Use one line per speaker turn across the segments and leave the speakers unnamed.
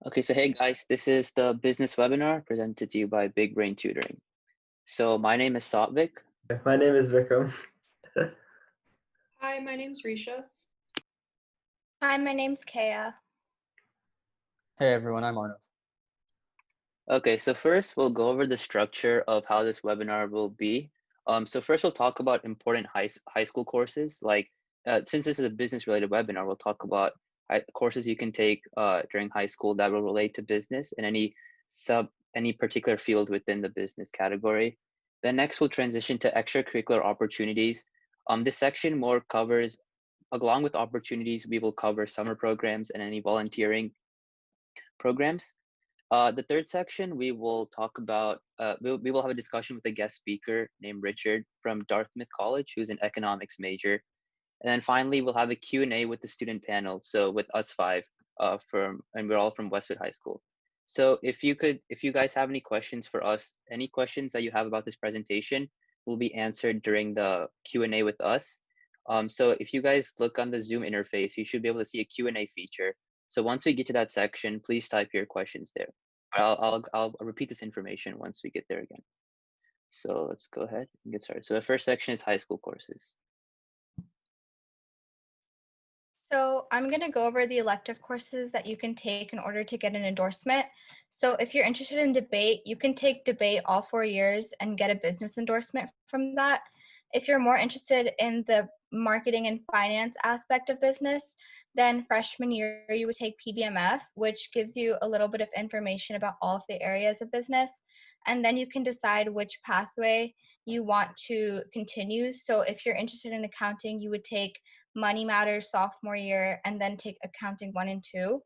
Okay, so hey guys, this is the business webinar presented to you by Big Brain Tutoring. So my name is Satvik.
My name is Vikram.
Hi, my name's Risha.
Hi, my name's Kaya.
Hey everyone, I'm Arnav.
Okay, so first we'll go over the structure of how this webinar will be. So first we'll talk about important high school courses. Since this is a business related webinar, we'll talk about courses you can take during high school that will relate to business and any particular field within the business category. Then next we'll transition to extracurricular opportunities. This section more covers, along with opportunities, we will cover summer programs and any volunteering programs. The third section, we will talk about, we will have a discussion with a guest speaker named Richard from Dartmouth College, who's an economics major. And then finally, we'll have a Q&A with the student panel. So with us five, and we're all from Westwood High School. So if you guys have any questions for us, any questions that you have about this presentation will be answered during the Q&A with us. So if you guys look on the Zoom interface, you should be able to see a Q&A feature. So once we get to that section, please type your questions there. I'll repeat this information once we get there again. So let's go ahead and get started. So the first section is high school courses.
So I'm going to go over the elective courses that you can take in order to get an endorsement. So if you're interested in debate, you can take debate all 4 years and get a business endorsement from that. If you're more interested in the marketing and finance aspect of business, then freshman year you would take PBMF, which gives you a little bit of information about all of the areas of business. And then you can decide which pathway you want to continue. So if you're interested in accounting, you would take Money Matters sophomore year and then take accounting 1 and 2.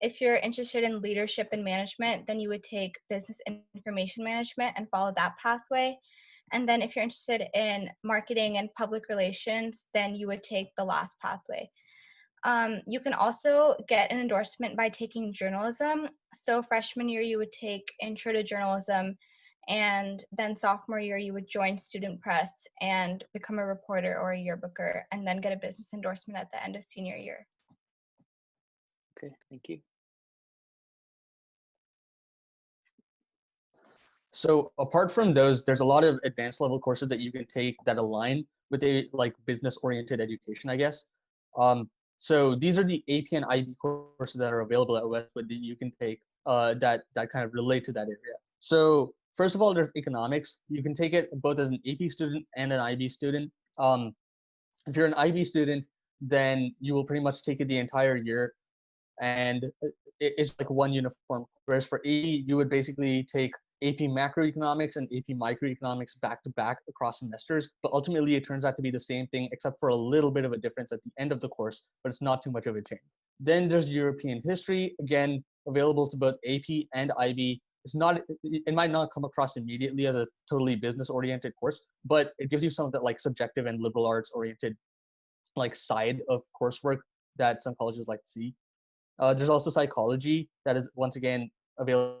If you're interested in leadership and management, then you would take business information management and follow that pathway. And then if you're interested in marketing and public relations, then you would take the last pathway. You can also get an endorsement by taking journalism. So freshman year, you would take intro to journalism, and then sophomore year, you would join student press and become a reporter or a yearbooker, and then get a business endorsement at the end of senior year.
Okay, thank you.
So apart from those, there's a lot of advanced level courses that you can take that align with a business oriented education, I guess. So these are the AP and IB courses that are available at Westwood that you can take that kind of relate to that area. So first of all, there's economics. You can take it both as an AP student and an IB student. If you're an IB student, then you will pretty much take it the entire year, and it's like one uniform. Whereas for AP, you would basically take AP macroeconomics and AP microeconomics back to back across semesters, but ultimately it turns out to be the same thing except for a little bit of a difference at the end of the course, but it's not too much of a change. Then there's European history, again, available to both AP and IB. It might not come across immediately as a totally business oriented course, but it gives you some of that subjective and liberal arts oriented side of coursework that some colleges like to see. There's also psychology that is once again available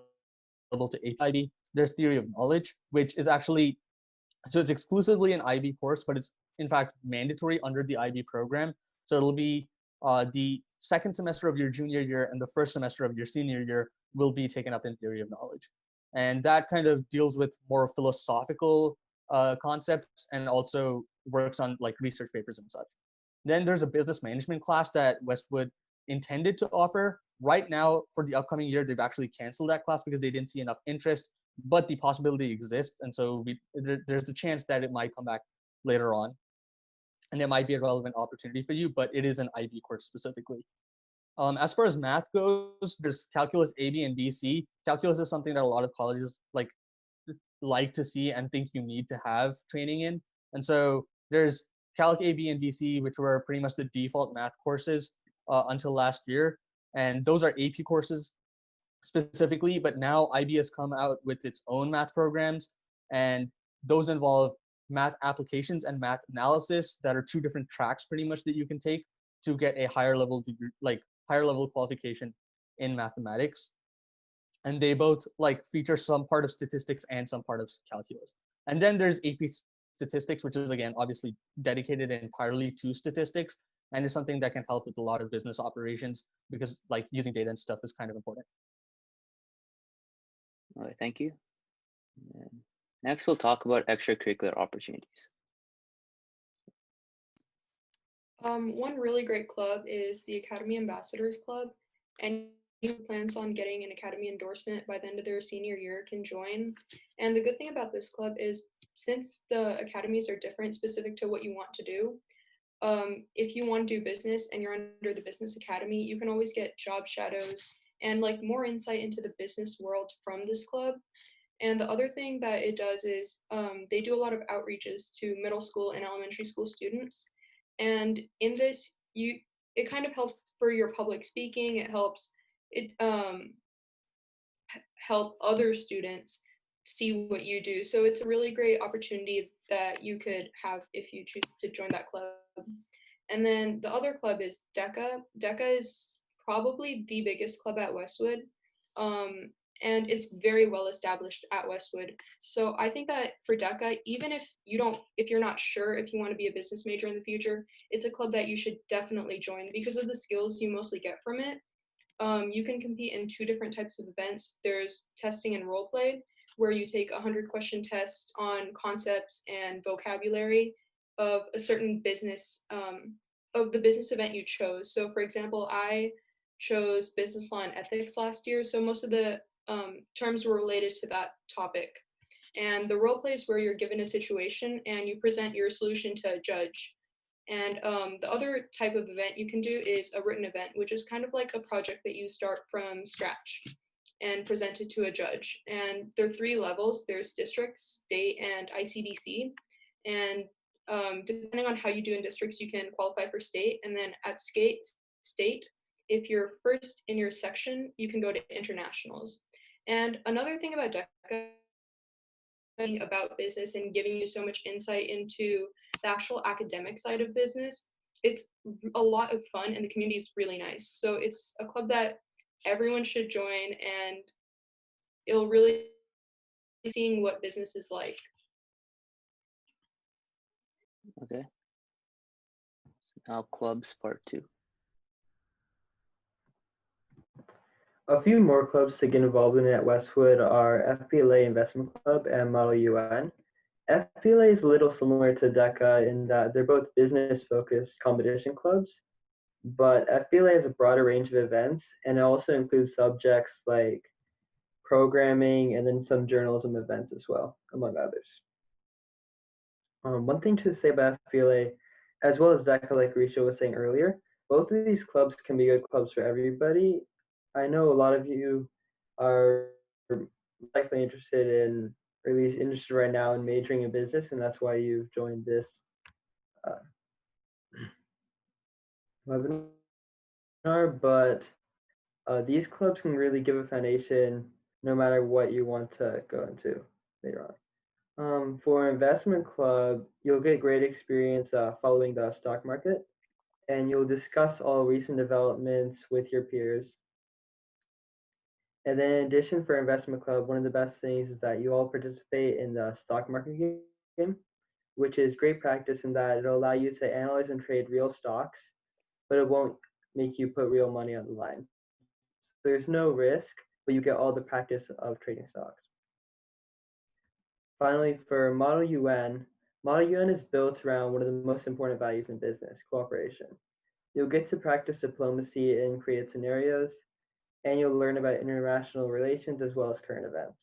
to APIB. There's theory of knowledge, which is actually, so it's exclusively an IB course, but it's in fact mandatory under the IB program. So it'll be the second semester of your junior year and the first semester of your senior year will be taken up in theory of knowledge. And that kind of deals with more philosophical concepts and also works on research papers and such. Then there's a business management class that Westwood intended to offer. Right now, for the upcoming year, they've actually canceled that class because they didn't see enough interest, but the possibility exists. And so there's the chance that it might come back later on. And it might be a relevant opportunity for you, but it is an IB course specifically. As far as math goes, there's calculus AB and BC. Calculus is something that a lot of colleges like to see and think you need to have training in. And so there's Calc AB and BC, which were pretty much the default math courses until last year. And those are AP courses specifically, but now IB has come out with its own math programs, and those involve math applications and math analysis that are two different tracks pretty much that you can take to get a higher level degree, higher level qualification in mathematics. And they both feature some part of statistics and some part of calculus. And then there's AP statistics, which is again obviously dedicated entirely to statistics, and is something that can help with a lot of business operations because using data and stuff is kind of important.
All right, thank you. And next, we'll talk about extracurricular opportunities.
One really great club is the Academy Ambassadors Club, and who plans on getting an Academy endorsement by the end of their senior year can join. And the good thing about this club is since the academies are different specific to what you want to do, if you want to do business and you're under the business academy, you can always get job shadows and like more insight into the business world from this club. And the other thing that it does is they do a lot of outreaches to middle school and elementary school students. And in this, it kind of helps for your public speaking. It helps it help other students see what you do. So it's a really great opportunity that you could have if you choose to join that club. And then the other club is DECA. DECA is probably the biggest club at Westwood. And it's very well established at Westwood. So I think that for DECA, even if you're not sure if you want to be a business major in the future, it's a club that you should definitely join because of the skills you mostly get from it. You can compete in 2 different types of events. There's testing and role play, where you take a 100-question test on concepts and vocabulary of a certain business, of the business event you chose. So for example, I chose business law and ethics last year, so most of the terms were related to that topic. And the role play is where you're given a situation and you present your solution to a judge. And the other type of event you can do is a written event, which is kind of like a project that you start from scratch and present it to a judge. And there are 3 levels. There's district, state, and ICDC. And depending on how you do in districts, you can qualify for state. And then at state, if you're first in your section, you can go to internationals. And another thing about DECA about business and giving you so much insight into the actual academic side of business, it's a lot of fun and the community is really nice. So it's a club that everyone should join, and it'll really seeing what business is like.
Okay. So now clubs part 2.
A few more clubs to get involved in at Westwood are FBLA Investment Club and Model UN. FBLA is a little similar to DECA in that they're both business-focused competition clubs, but FBLA has a broader range of events, and it also includes subjects like programming and then some journalism events as well, among others. One thing to say about FBLA, as well as DECA, like Risha was saying earlier, both of these clubs can be good clubs for everybody. I know a lot of you are likely interested in, or at least interested right now in majoring in business, and that's why you've joined this webinar. But these clubs can really give a foundation no matter what you want to go into later on. For investment club, you'll get great experience following the stock market, and you'll discuss all recent developments with your peers. And then in addition, for investment club, one of the best things is that you all participate in the stock market game, which is great practice in that it'll allow you to analyze and trade real stocks, but it won't make you put real money on the line. So there's no risk, but you get all the practice of trading stocks. Finally, for Model UN is built around one of the most important values in business, cooperation. You'll get to practice diplomacy in creative scenarios, and you'll learn about international relations as well as current events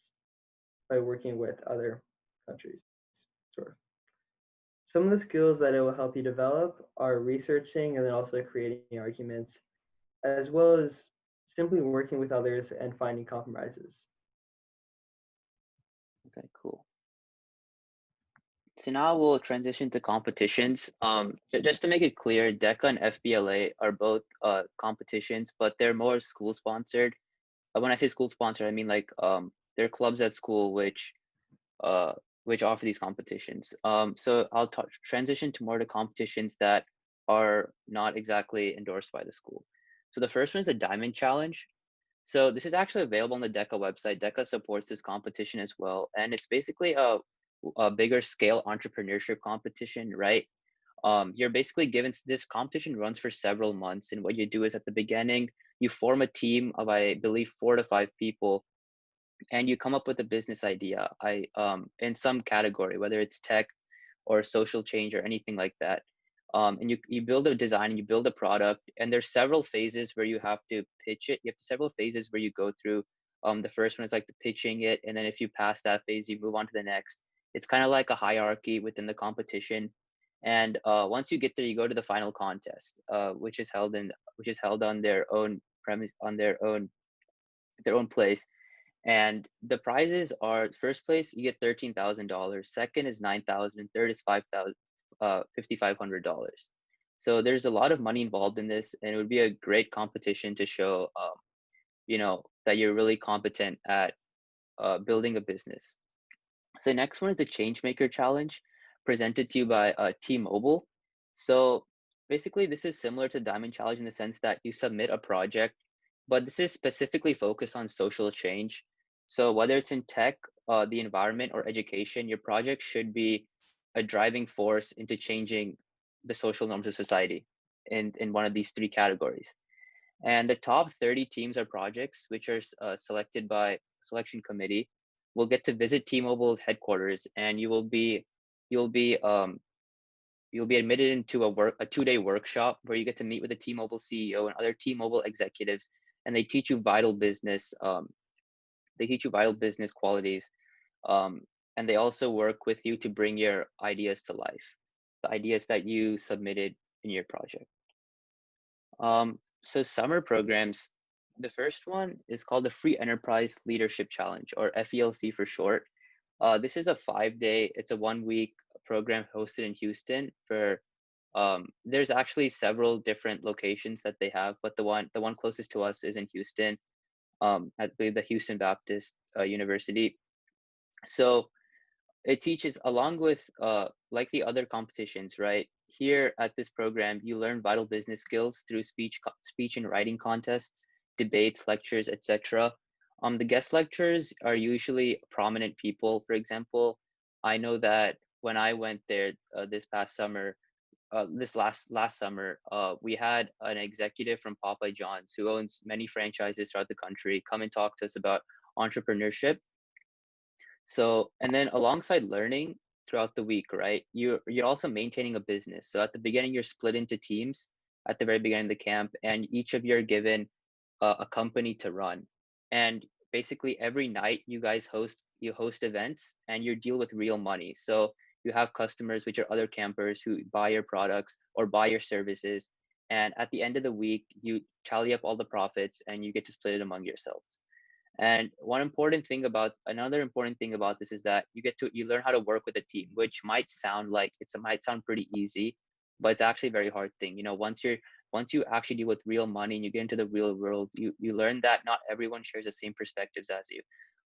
by working with other countries. Sure. Some of the skills that it will help you develop are researching and then also creating arguments, as well as simply working with others and finding compromises.
Okay, cool. So now we'll transition to competitions. Just to make it clear, DECA and FBLA are both competitions, but they're more school sponsored. When I say school sponsored, I mean like they're clubs at school which offer these competitions. So I'll transition to more to competitions that are not exactly endorsed by the school. So the first one is the Diamond Challenge. So this is actually available on the DECA website. DECA supports this competition as well, and it's basically a bigger scale entrepreneurship competition, right? You're basically given, this competition runs for several months, and what you do is at the beginning, you form a team of, I believe, 4 to 5 people, and you come up with a business idea. In some category, whether it's tech or social change or anything like that. And you build a design and you build a product, and there's several phases where you have to pitch it. You have several phases where you go through. The first one is like the pitching it, and then if you pass that phase, you move on to the next. It's kind of like a hierarchy within the competition. And once you get there, you go to the final contest, which is held on their own premise, on their own place. And the prizes are: first place, you get $13,000. Second is 9,000, and third is $5,500. So there's a lot of money involved in this, and it would be a great competition to show, that you're really competent at building a business. So the next one is the Changemaker Challenge, presented to you by T-Mobile. So basically, this is similar to Diamond Challenge in the sense that you submit a project, but this is specifically focused on social change. So whether it's in tech, the environment, or education, your project should be a driving force into changing the social norms of society in one of these three categories. And the top 30 teams or projects, which are selected by selection committee, will get to visit T-Mobile headquarters, and you'll be you'll be admitted into a 2-day workshop where you get to meet with the T-Mobile CEO and other T-Mobile executives, and they teach you vital business. They teach you vital business qualities, and they also work with you to bring your ideas to life, the ideas that you submitted in your project. So summer programs, the first one is called the Free Enterprise Leadership Challenge, or FELC for short. This is a 5-day, it's a 1-week program hosted in Houston for, there's actually several different locations that they have, but the one closest to us is in Houston, at the Houston Baptist University. So it teaches, along with like the other competitions, right? Here at this program, you learn vital business skills through speech and writing contests, debates, lectures, etc. The guest lecturers are usually prominent people. For example, I know that when I went there this past summer, this last summer, we had an executive from Popeye John's who owns many franchises throughout the country come and talk to us about entrepreneurship. So, and then alongside learning throughout the week, right, you're also maintaining a business. So at the beginning, you're split into teams at the very beginning of the camp, and each of you are given a company to run. And basically every night you host events, and you deal with real money. So you have customers, which are other campers who buy your products or buy your services. And at the end of the week, you tally up all the profits and you get to split it among yourselves. And another important thing about this is that you learn how to work with a team, which might sound pretty easy, but it's actually a very hard thing. Once you actually deal with real money and you get into the real world, you learn that not everyone shares the same perspectives as you.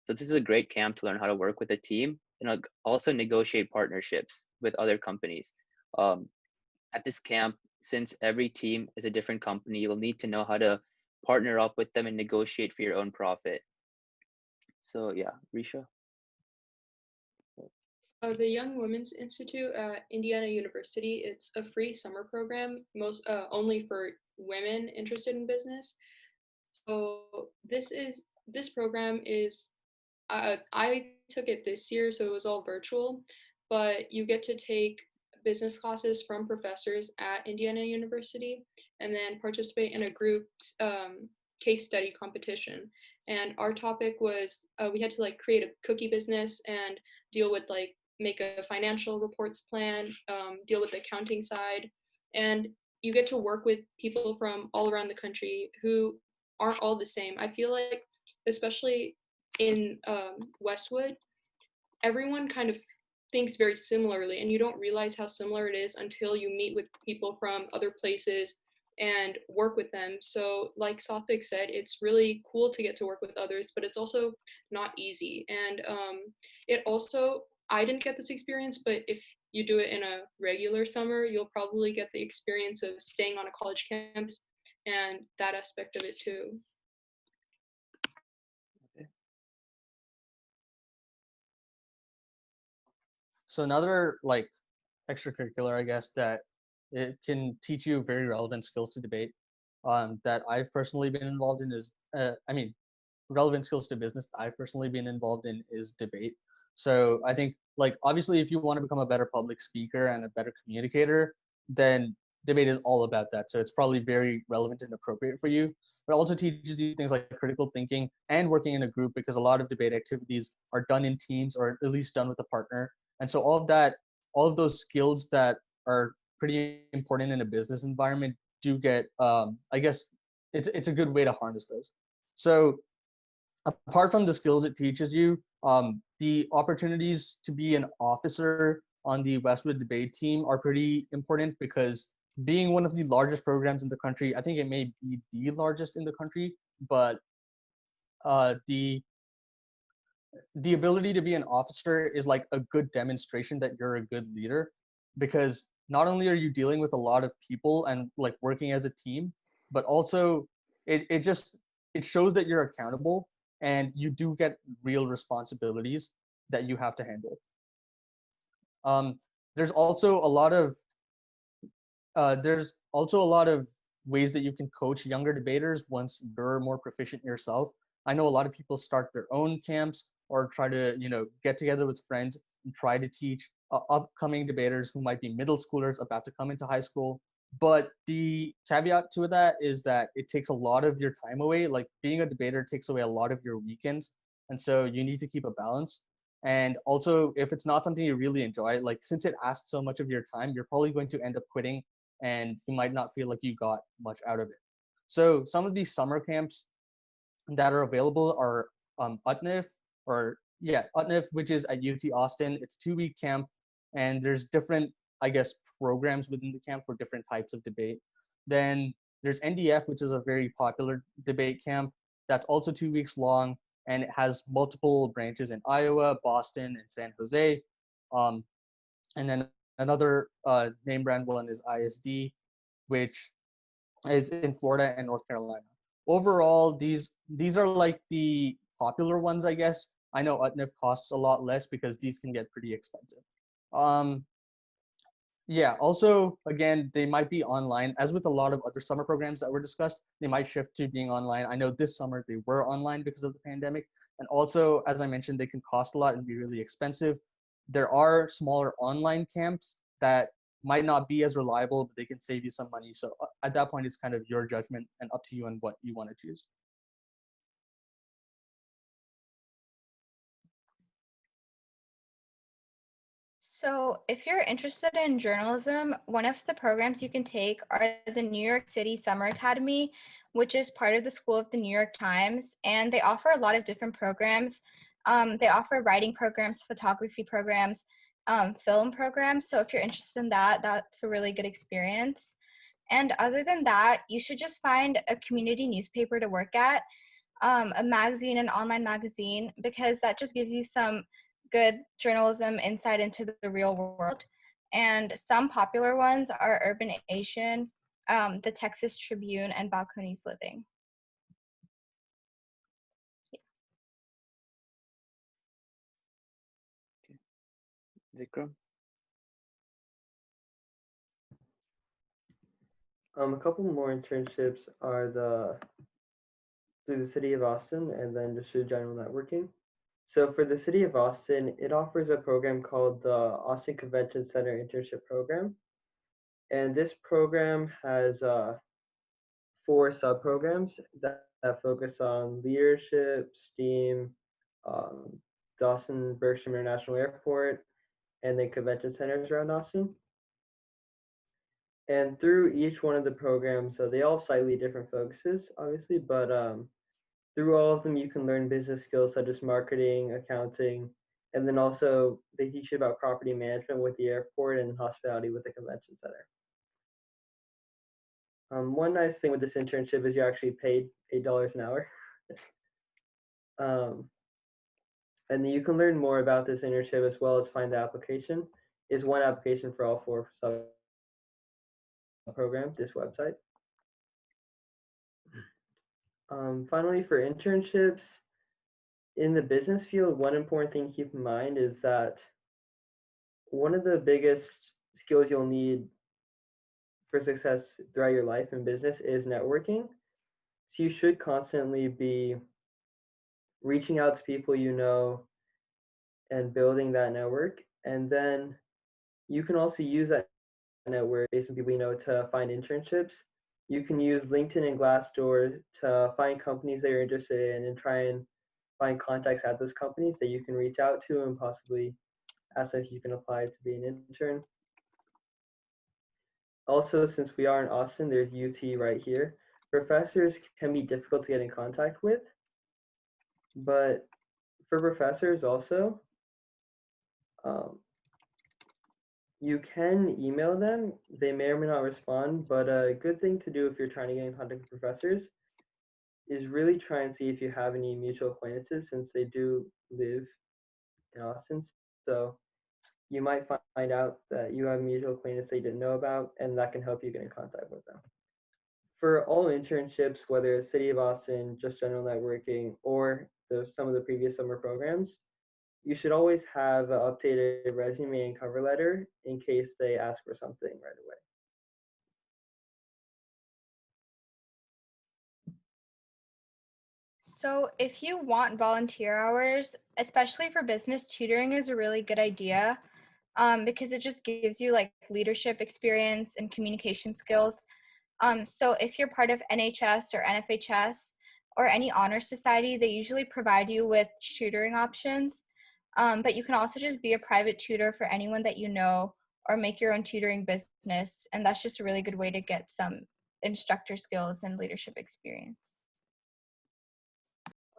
So this is a great camp to learn how to work with a team and also negotiate partnerships with other companies. At this camp, since every team is a different company, you'll need to know how to partner up with them and negotiate for your own profit. So yeah, Risha.
The Young Women's Institute at Indiana University, it's a free summer program, only for women interested in business. So this program is, I took it this year, so it was all virtual, but you get to take business classes from professors at Indiana University and then participate in a group case study competition. And our topic was we had to create a cookie business and deal with make a financial reports plan, deal with the accounting side, and you get to work with people from all around the country who aren't all the same. I feel like, especially in Westwood, everyone kind of thinks very similarly, and you don't realize how similar it is until you meet with people from other places and work with them. So like Satvik said, it's really cool to get to work with others, but it's also not easy. And I didn't get this experience, but if you do it in a regular summer, you'll probably get the experience of staying on a college campus and that aspect of it too.
So another extracurricular, I guess, that it can teach you very relevant skills to debate, that I've personally been involved in is, relevant skills to business that I've personally been involved in is debate. So I think like obviously if you want to become a better public speaker and a better communicator, then debate is all about that. So it's probably very relevant and appropriate for you. But it also teaches you things like critical thinking and working in a group, because a lot of debate activities are done in teams or at least done with a partner. And so all of that, all of those skills that are pretty important in a business environment do get I guess it's a good way to harness those. So apart from the skills it teaches you, the opportunities to be an officer on the Westwood debate team are pretty important, because being one of the largest programs in the country, I think it may be the largest in the country, but the ability to be an officer is like a good demonstration that you're a good leader, because not only are you dealing with a lot of people and like working as a team, but also it shows that you're accountable and you do get real responsibilities that you have to handle. There's also a lot of ways that you can coach younger debaters once you're more proficient yourself. I know a lot of people start their own camps or try to, get together with friends and try to teach upcoming debaters who might be middle schoolers about to come into high school. But the caveat to that is that it takes a lot of your time away. Like being a debater takes away a lot of your weekends. And so you need to keep a balance. And also, if it's not something you really enjoy, like since it asks so much of your time, you're probably going to end up quitting and you might not feel like you got much out of it. So some of these summer camps that are available are UTNIF, UTNIF, which is at UT Austin. It's a 2-week camp, and there's different, I guess, programs within the camp for different types of debate. Then there's NDF, which is a very popular debate camp that's also 2 weeks long, and it has multiple branches in Iowa, Boston, and San Jose. And then another name brand one is ISD, which is in Florida and North Carolina. Overall, these are like the popular ones, I guess. I know UTNIF costs a lot less because these can get pretty expensive. Yeah, also, again, they might be online. As with a lot of other summer programs that were discussed, they might shift to being online. I know this summer they were online because of the pandemic. And also, as I mentioned, they can cost a lot and be really expensive. There are smaller online camps that might not be as reliable, but they can save you some money. So at that point, it's kind of your judgment and up to you on what you want to choose.
So if you're interested in journalism, one of the programs you can take are the New York City Summer Academy, which is part of the School of the New York Times, and they offer a lot of different programs. They offer writing programs, photography programs, film programs. So if you're interested in that, that's a really good experience. And other than that, you should just find a community newspaper to work at, a magazine, an online magazine, because that just gives you some good journalism insight into the real world. And some popular ones are Urban Asian, the Texas Tribune, and Balcones Living.
Vikram?
A couple more internships are through the city of Austin and then just through general networking. So for the city of Austin, it offers a program called the Austin Convention Center Internship Program. And this program has 4 sub-programs that focus on leadership, STEAM, um, Dawson Bergstrom International Airport, and then convention centers around Austin. And through each one of the programs, so they all have slightly different focuses, obviously, but through all of them, you can learn business skills such as marketing, accounting, and then also they teach you about property management with the airport and hospitality with the convention center. One nice thing with this internship is you're actually paid $8 an hour. And you can learn more about this internship as well as find the application. Is one application for all 4 sub-programs, this website. Finally, for internships, in the business field, one important thing to keep in mind is that one of the biggest skills you'll need for success throughout your life in business is networking. So you should constantly be reaching out to people you know and building that network. And then you can also use that network based on people you know to find internships. You can use LinkedIn and Glassdoor to find companies that you're interested in and try and find contacts at those companies that you can reach out to and possibly ask if you can apply to be an intern. Also, since we are in Austin, there's UT right here. Professors can be difficult to get in contact with, but for professors also, um, you can email them. They may or may not respond, but a good thing to do if you're trying to get in contact with professors is really try and see if you have any mutual acquaintances since they do live in Austin. So you might find out that you have a mutual acquaintance that you didn't know about, and that can help you get in contact with them. For all internships, whether it's City of Austin, just general networking, or some of the previous summer programs, you should always have an updated resume and cover letter in case they ask for something right away.
So if you want volunteer hours, especially for business, tutoring is a really good idea because it just gives you like leadership experience and communication skills. So if you're part of NHS or NFHS or any honor society, they usually provide you with tutoring options. But you can also just be a private tutor for anyone that you know or make your own tutoring business. And that's just a really good way to get some instructor skills and leadership experience.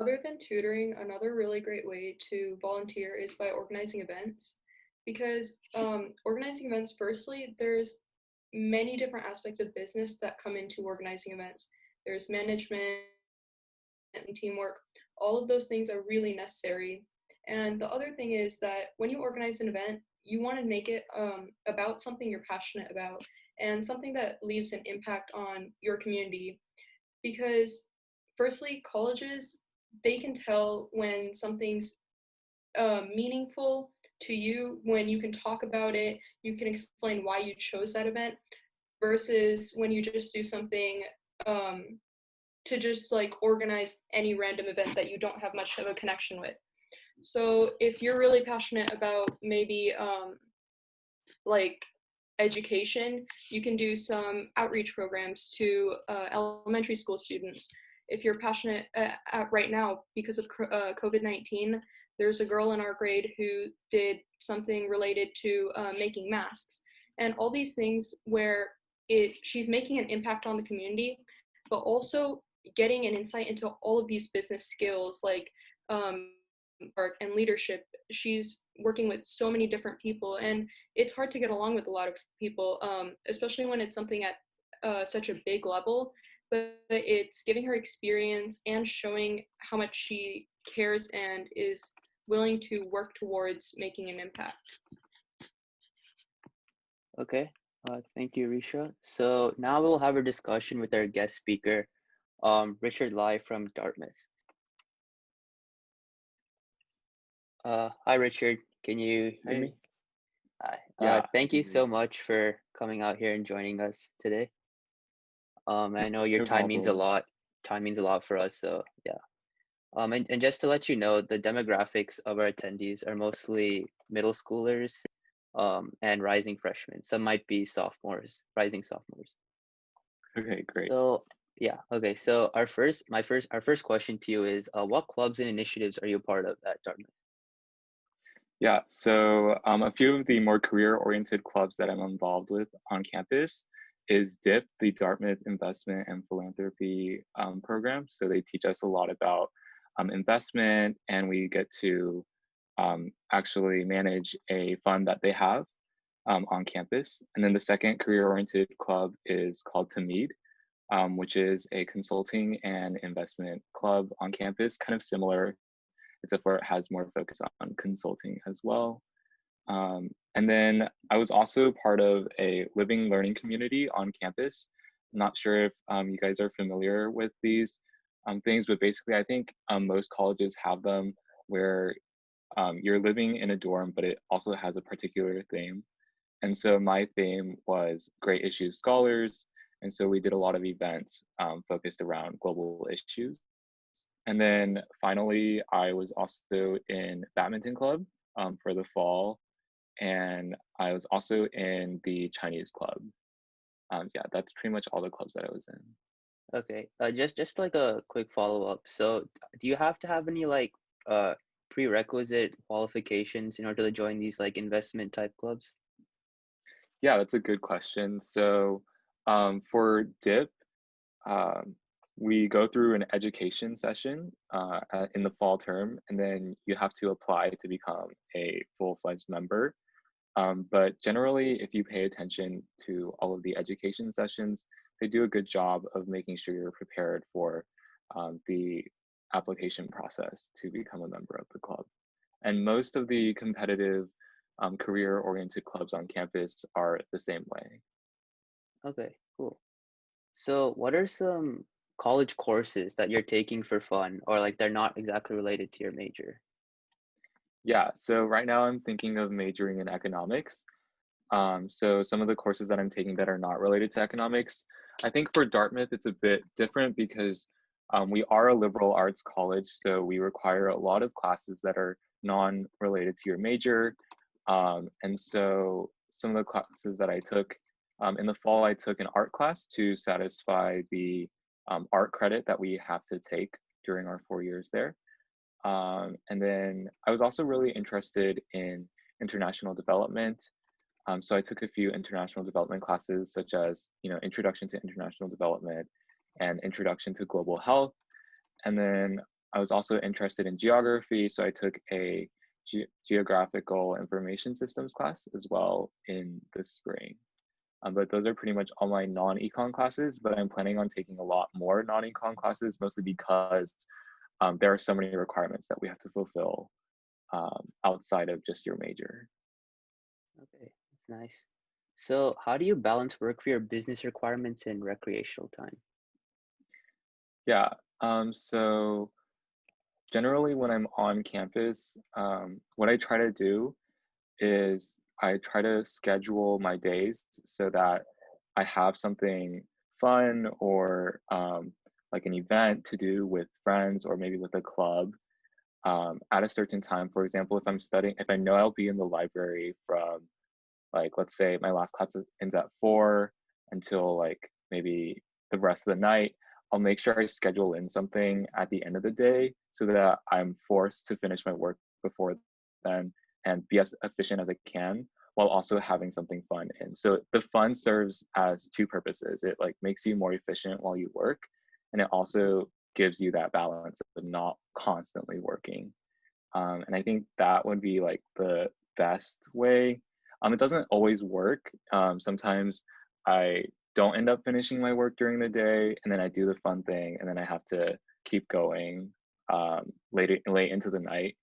Other than tutoring, another really great way to volunteer is by organizing events. Because organizing events, firstly, there's many different aspects of business that come into organizing events. There's management and teamwork. All of those things are really necessary. And the other thing is that when you organize an event, you want to make it about something you're passionate about and something that leaves an impact on your community. Because firstly, colleges, they can tell when something's meaningful to you, when you can talk about it, you can explain why you chose that event, versus when you just do something to just like organize any random event that you don't have much of a connection with. So if you're really passionate about maybe like education, you can do some outreach programs to elementary school students. If you're passionate right now because of COVID-19, there's a girl in our grade who did something related to making masks, and all these things where she's making an impact on the community, but also getting an insight into all of these business skills like work and leadership. She's working with so many different people, and it's hard to get along with a lot of people, especially when it's something at such a big level. But it's giving her experience and showing how much she cares and is willing to work towards making an impact.
Okay, thank you, Risha. So now we'll have a discussion with our guest speaker, Richard Lai from Dartmouth. Hi, Richard. Can you hear me? Hi.
Yeah.
Thank you so much for coming out here and joining us today. I know your
No
time means a
problem.
lot. Time means a lot for us, so yeah. And just to let you know, the demographics of our attendees are mostly middle schoolers, and rising freshmen. Some might be sophomores, rising sophomores.
Okay, great.
So yeah, okay. So our first question to you is, what clubs and initiatives are you a part of at Dartmouth?
Yeah, so a few of the more career-oriented clubs that I'm involved with on campus is DIP, the Dartmouth Investment and Philanthropy program. So they teach us a lot about investment, and we get to actually manage a fund that they have on campus. And then the second career-oriented club is called Tamid, which is a consulting and investment club on campus, kind of similar, except for it has more focus on consulting as well. And then I was also part of a living learning community on campus. I'm not sure if you guys are familiar with these things, but basically I think most colleges have them where you're living in a dorm, but it also has a particular theme. And so my theme was Great Issues Scholars. And so we did a lot of events focused around global issues. And then finally, I was also in badminton club for the fall, and I was also in the Chinese club. Yeah, that's pretty much all the clubs that I was in.
Okay. Just like a quick follow-up. So, do you have to have any like uh prerequisite qualifications in order to join these like investment type clubs?
Yeah, that's a good question. So for DIP, um, we go through an education session in the fall term, and then you have to apply to become a full-fledged member. But generally, if you pay attention to all of the education sessions, they do a good job of making sure you're prepared for the application process to become a member of the club. And most of the competitive career-oriented clubs on campus are the same way.
Okay, cool. So, what are some college courses that you're taking for fun or like they're not exactly related to your major?
Yeah, so right now I'm thinking of majoring in economics. So some of the courses that I'm taking that are not related to economics, I think for Dartmouth, it's a bit different because we are a liberal arts college, so we require a lot of classes that are non-related to your major. And so some of the classes that I took in the fall, I took an art class to satisfy the art credit that we have to take during our 4 years there. And then I was also really interested in international development. So I took a few international development classes, such as Introduction to International Development and Introduction to Global Health. And then I was also interested in geography, so I took a geographical information systems class as well in the spring. But those are pretty much all my non-econ classes, but I'm planning on taking a lot more non-econ classes, mostly because there are so many requirements that we have to fulfill outside of just your major.
Okay, that's nice. So, how do you balance work for your business requirements and recreational time?
Yeah, so generally when I'm on campus, what I try to do is I try to schedule my days so that I have something fun or like an event to do with friends or maybe with a club at a certain time. For example, if I'm studying, if I know I'll be in the library from like, let's say my last class ends at 4 until like maybe the rest of the night, I'll make sure I schedule in something at the end of the day so that I'm forced to finish my work before then and be as efficient as I can while also having something fun in. So the fun serves as two purposes. It like makes you more efficient while you work, and it also gives you that balance of not constantly working. And I think that would be like the best way. It doesn't always work. Sometimes I don't end up finishing my work during the day, and then I do the fun thing, and then I have to keep going late into the night.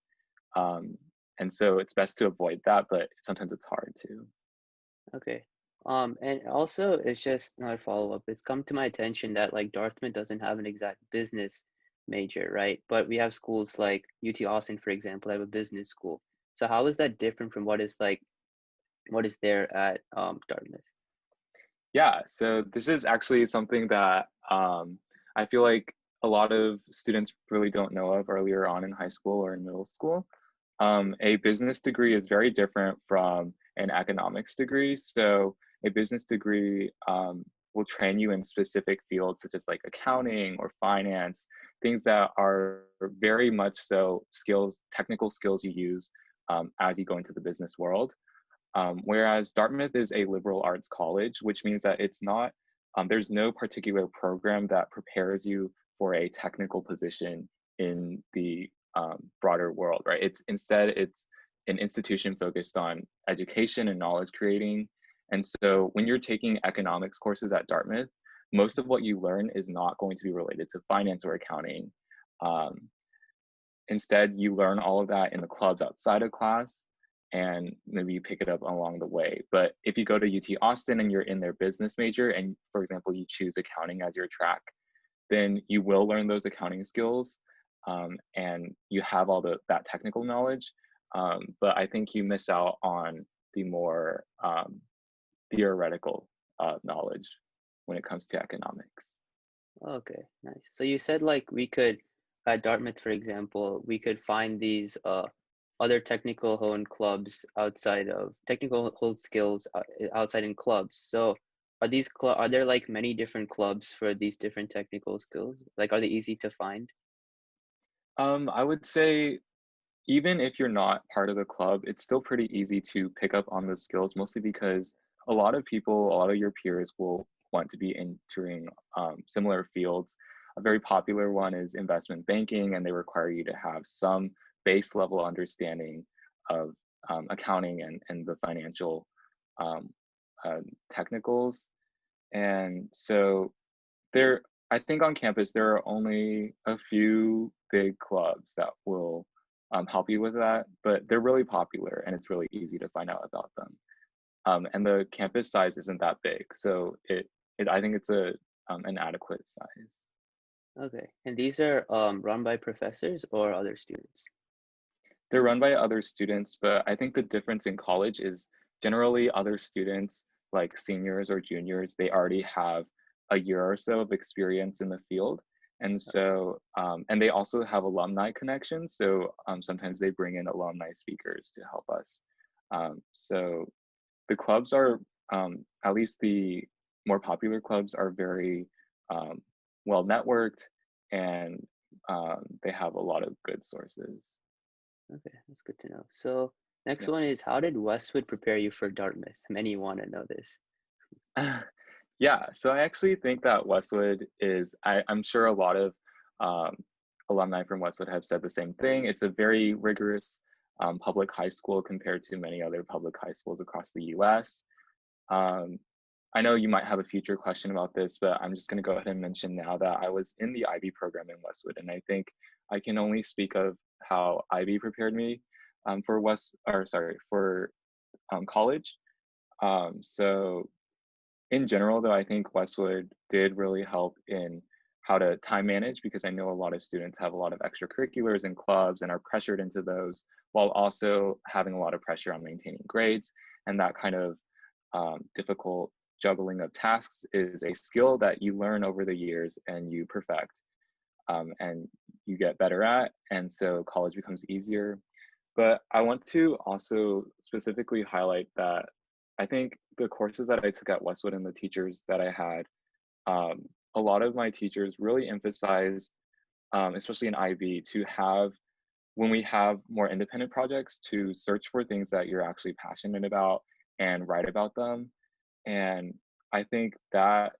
Um, and so it's best to avoid that, but sometimes it's hard to.
Okay. And also it's just another follow-up. It's come to my attention that like Dartmouth doesn't have an exact business major, right? But we have schools like UT Austin, for example, have a business school. So how is that different from what is there at Dartmouth?
Yeah, so this is actually something that I feel like a lot of students really don't know of earlier on in high school or in middle school. A business degree is very different from an economics degree. So a business degree will train you in specific fields such as like accounting or finance, things that are very much so skills, technical skills you use as you go into the business world. Whereas Dartmouth is a liberal arts college, which means that it's not, there's no particular program that prepares you for a technical position in the broader world, right? It's an institution focused on education and knowledge creating. And so when you're taking economics courses at Dartmouth, most of what you learn is not going to be related to finance or accounting. Um, Instead, you learn all of that in the clubs outside of class, and maybe you pick it up along the way. But if you go to UT Austin and you're in their business major, and for example, you choose accounting as your track, then you will learn those accounting skills, and you have all that technical knowledge. But I think you miss out on the more theoretical knowledge when it comes to economics.
Okay, nice. So you said like we could at Dartmouth, for example, we could find these other technical honed clubs outside of technical hold skills outside in clubs. So are there like many different clubs for these different technical skills? Like, are they easy to find?
I would say even if you're not part of the club, it's still pretty easy to pick up on those skills, mostly because a lot of people, a lot of your peers will want to be entering similar fields. A very popular one is investment banking, and they require you to have some base level understanding of accounting and the financial um, uh, technicals. And so there, I think on campus, there are only a few big clubs that will help you with that, but they're really popular and it's really easy to find out about them. And the campus size isn't that big, so I think it's an adequate size.
Okay, and these are run by professors or other students?
They're run by other students, but I think the difference in college is generally other students, like seniors or juniors, they already have a year or so of experience in the field. And so, and they also have alumni connections. So sometimes they bring in alumni speakers to help us. So the clubs are, at least the more popular clubs are very well networked, and they have a lot of good sources.
Okay, that's good to know. So next
Yeah.
one is, how did Westwood prepare you for Dartmouth? Many want to know this.
Yeah, so I actually think that Westwood is, I'm sure a lot of um, alumni from Westwood have said the same thing. It's a very rigorous public high school compared to many other public high schools across the US. Um, I know you might have a future question about this, but I'm just going to go ahead and mention now that I was in the IB program in Westwood, and I think I can only speak of how IB prepared me for college. So in general, though, I think Westwood did really help in how to time manage, because I know a lot of students have a lot of extracurriculars and clubs and are pressured into those, while also having a lot of pressure on maintaining grades. And that kind of difficult juggling of tasks is a skill that you learn over the years and you perfect, and you get better at. And so college becomes easier. But I want to also specifically highlight that I think the courses that I took at Westwood and the teachers that I had, a lot of my teachers really emphasized, especially in IB, to have, when we have more independent projects, to search for things that you're actually passionate about and write about them. And I think that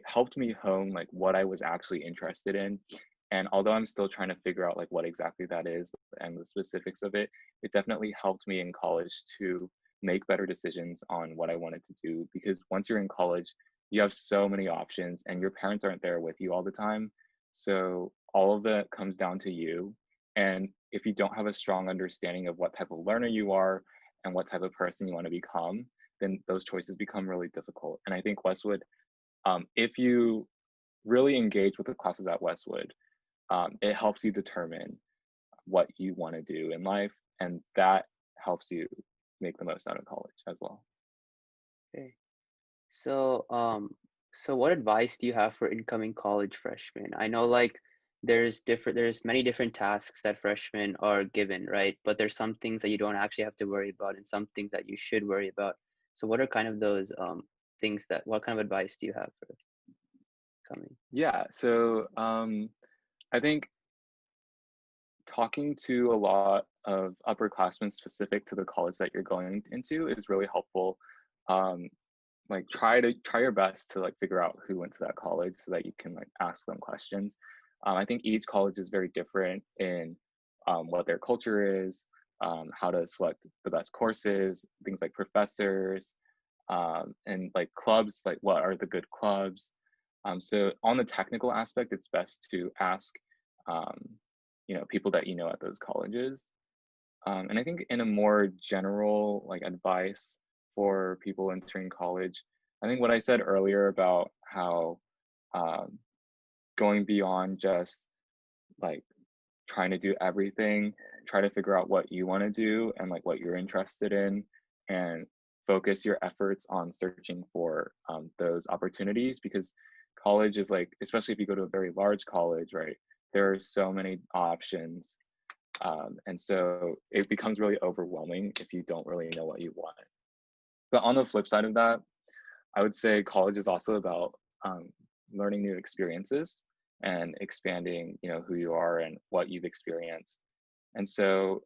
helped me hone like what I was actually interested in. And although I'm still trying to figure out like what exactly that is and the specifics of it, it definitely helped me in college to make better decisions on what I wanted to do. Because once you're in college, you have so many options and your parents aren't there with you all the time. So all of it comes down to you. And if you don't have a strong understanding of what type of learner you are and what type of person you want to become, then those choices become really difficult. And I think Westwood, if you really engage with the classes at Westwood, it helps you determine what you want to do in life, and that helps you make the most out of college as well.
Okay. So, so what advice do you have for incoming college freshmen? I know like there's many different tasks that freshmen are given, right? But there's some things that you don't actually have to worry about and some things that you should worry about. So what are kind of those things what kind of advice do you have for coming?
Yeah, so I think talking to a lot of upperclassmen specific to the college that you're going into is really helpful. Like try your best to like figure out who went to that college so that you can like ask them questions. I think each college is very different in what their culture is, how to select the best courses, things like professors, and like clubs, like what are the good clubs. So on the technical aspect, it's best to ask, people that you know at those colleges. And I think in a more general like advice for people entering college, I think what I said earlier about how um, going beyond just like trying to do everything, try to figure out what you want to do and like what you're interested in, and focus your efforts on searching for those opportunities, because college is like, especially if you go to a very large college, right, there are so many options. And so it becomes really overwhelming if you don't really know what you want. But on the flip side of that, I would say college is also about learning new experiences and expanding, who you are and what you've experienced. And so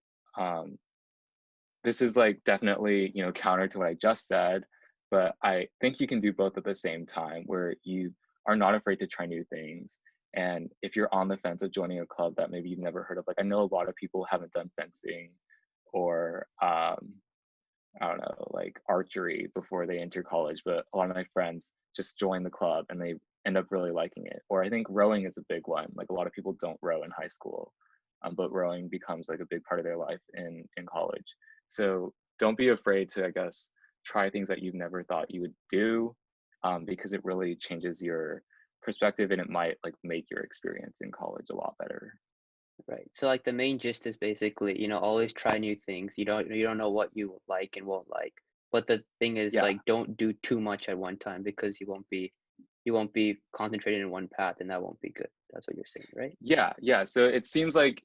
this is like definitely, counter to what I just said, but I think you can do both at the same time where you are not afraid to try new things. And if you're on the fence of joining a club that maybe you've never heard of, like I know a lot of people haven't done fencing or I don't know, like archery before they enter college, but a lot of my friends just join the club and they end up really liking it. Or I think rowing is a big one. Like a lot of people don't row in high school, but rowing becomes like a big part of their life in college. So don't be afraid to, I guess, try things that you've never thought you would do, because it really changes your perspective and it might like make your experience in college a lot better.
Right. So like the main gist is basically, always try new things. You don't know what you like and won't like. But the thing is
Yeah.
like don't do too much at one time because you won't be concentrated in one path and that won't be good. That's what you're saying, right?
Yeah. So it seems like,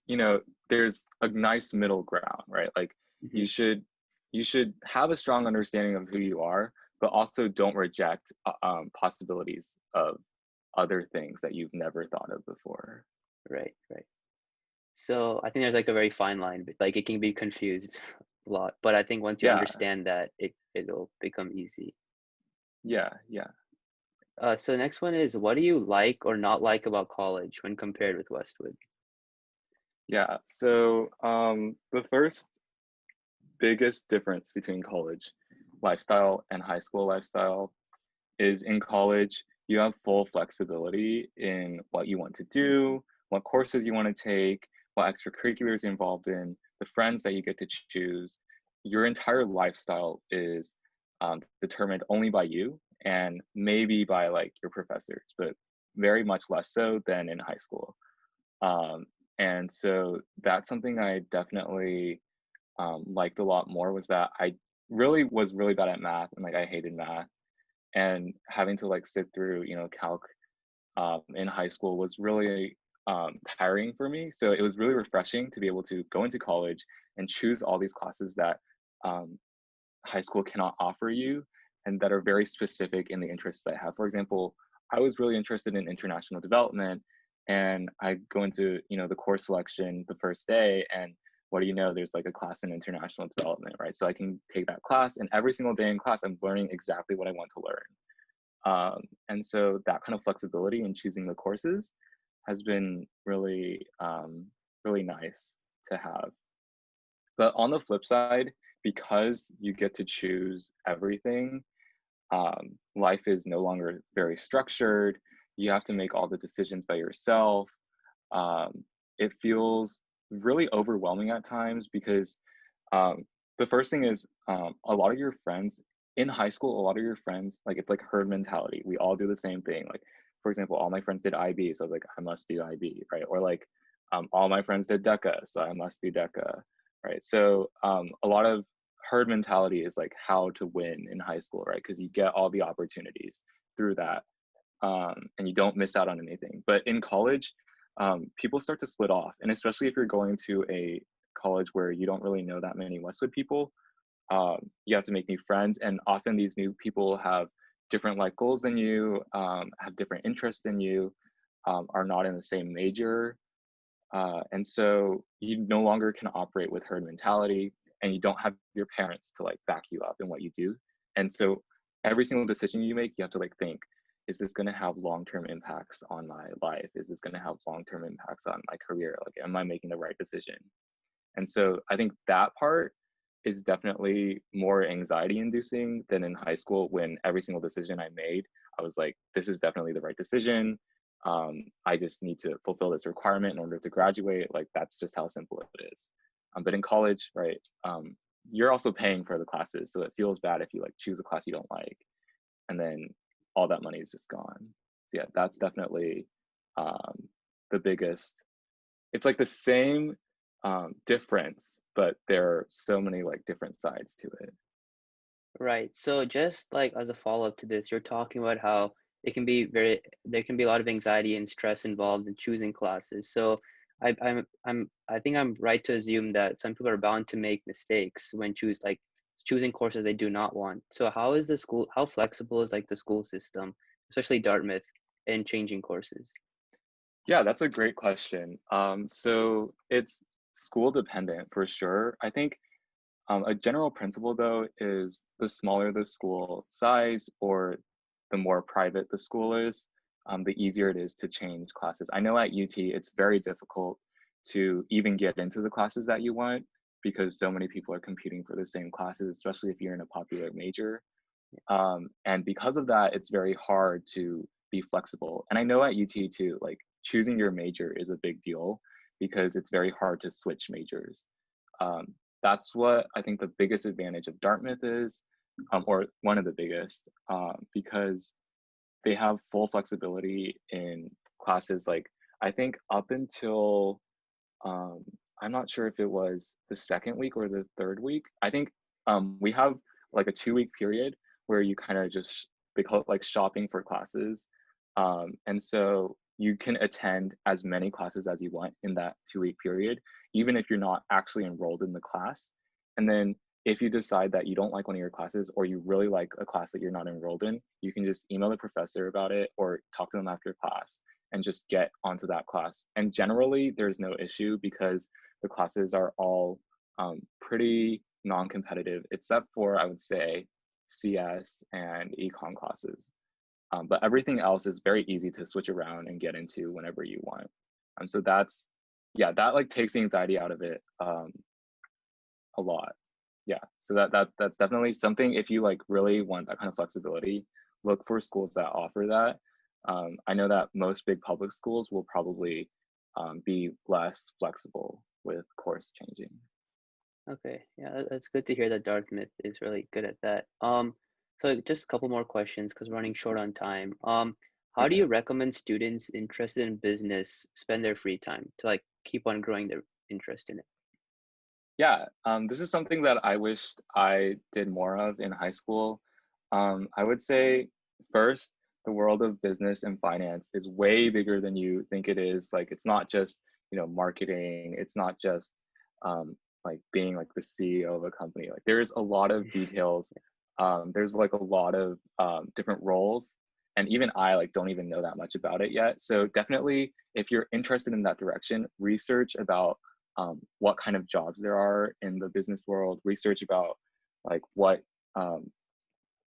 there's a nice middle ground, right? Like
Mhm.
you should have a strong understanding of who you are, but also don't reject possibilities of other things that you've never thought of before.
Right, right. So I think there's like a very fine line, but like it can be confused a lot. But I think once you
Yeah,
understand that, it'll become easy.
yeah.
So the next one is, what do you like or not like about college when compared with Westwood?
Yeah. So the first biggest difference between college lifestyle and high school lifestyle is in college, you have full flexibility in what you want to do, what courses you want to take, what extracurriculars you're involved in, the friends that you get to choose. Your entire lifestyle is determined only by you and maybe by like your professors, but very much less so than in high school. Um, and so that's something I definitely liked a lot more was that I really was really bad at math and like I hated math and having to like sit through calc in high school was really tiring for me. So it was really refreshing to be able to go into college and choose all these classes that um, high school cannot offer you and that are very specific in the interests I have. For example, I was really interested in international development and I go into the course selection the first day and what do you know, there's like a class in international development, right? So I can take that class and every single day in class I'm learning exactly what I want to learn. And so that kind of flexibility in choosing the courses has been really, really nice to have. But on the flip side, because you get to choose everything, life is no longer very structured. You have to make all the decisions by yourself. It feels really overwhelming at times because the first thing is a lot of your friends in high school, a lot of your friends, like it's like herd mentality. We all do the same thing. Like, for example, all my friends did IB, so I was like, I must do IB, right? Or like all my friends did DECA, so I must do DECA, right? So a lot of herd mentality is like how to win in high school, right? Because you get all the opportunities through that, and you don't miss out on anything. But in college, people start to split off, and especially if you're going to a college where you don't really know that many Westwood people, you have to make new friends, and often these new people have different life goals than you, have different interests than you, are not in the same major, and so you no longer can operate with herd mentality, and you don't have your parents to like back you up in what you do, and so every single decision you make, you have to like think, is this going to have long-term impacts on my life? Is this going to have long-term impacts on my career? Like, am I making the right decision? And so I think that part is definitely more anxiety inducing than in high school when every single decision I made, I was like, this is definitely the right decision. I just need to fulfill this requirement in order to graduate. Like, that's just how simple it is. But in college, right, you're also paying for the classes. So it feels bad if you like choose a class you don't like and then all that money is just gone. So yeah, that's definitely the biggest. It's like the same difference, but there are so many like different sides to it.
Right. So just like as a follow-up to this, you're talking about how there can be a lot of anxiety and stress involved in choosing classes. So I think I'm right to assume that some people are bound to make mistakes when choosing courses they do not want. So how flexible is like the school system, especially Dartmouth, in changing courses?
Yeah, that's a great question. So it's school dependent for sure. I think a general principle though is the smaller the school size or the more private the school is, the easier it is to change classes. I know at UT it's very difficult to even get into the classes that you want because so many people are competing for the same classes, especially if you're in a popular major. And because of that, it's very hard to be flexible. And I know at UT too, like choosing your major is a big deal because it's very hard to switch majors. That's what I think the biggest advantage of Dartmouth is, or one of the biggest, because they have full flexibility in classes. Like I think up until um, I'm not sure if it was the second week or the third week. I think we have like a 2 week period where you kind of just they call it like shopping for classes, and so you can attend as many classes as you want in that 2 week period, even if you're not actually enrolled in the class. And then if you decide that you don't like one of your classes or you really like a class that you're not enrolled in, you can just email the professor about it or talk to them after class and just get onto that class. And generally, there's no issue because the classes are all pretty non-competitive, except for, I would say, CS and econ classes. But everything else is very easy to switch around and get into whenever you want. So that's, yeah, that like takes the anxiety out of it a lot. Yeah, so that's definitely something. If you like really want that kind of flexibility, look for schools that offer that. I know that most big public schools will probably be less flexible with course changing.
Okay, yeah, that's good to hear that Dartmouth is really good at that. So just a couple more questions because we're running short on time. How do
Okay.
you recommend students interested in business spend their free time to like keep on growing their interest in it?
Yeah, this is something that I wished I did more of in high school. I would say first, the world of business and finance is way bigger than you think it is. Like, it's not just, marketing. It's not just like being like the CEO of a company. Like, there's a lot of details. There's like a lot of different roles, and even I like don't even know that much about it yet. So definitely, if you're interested in that direction, research about what kind of jobs there are in the business world, research about like what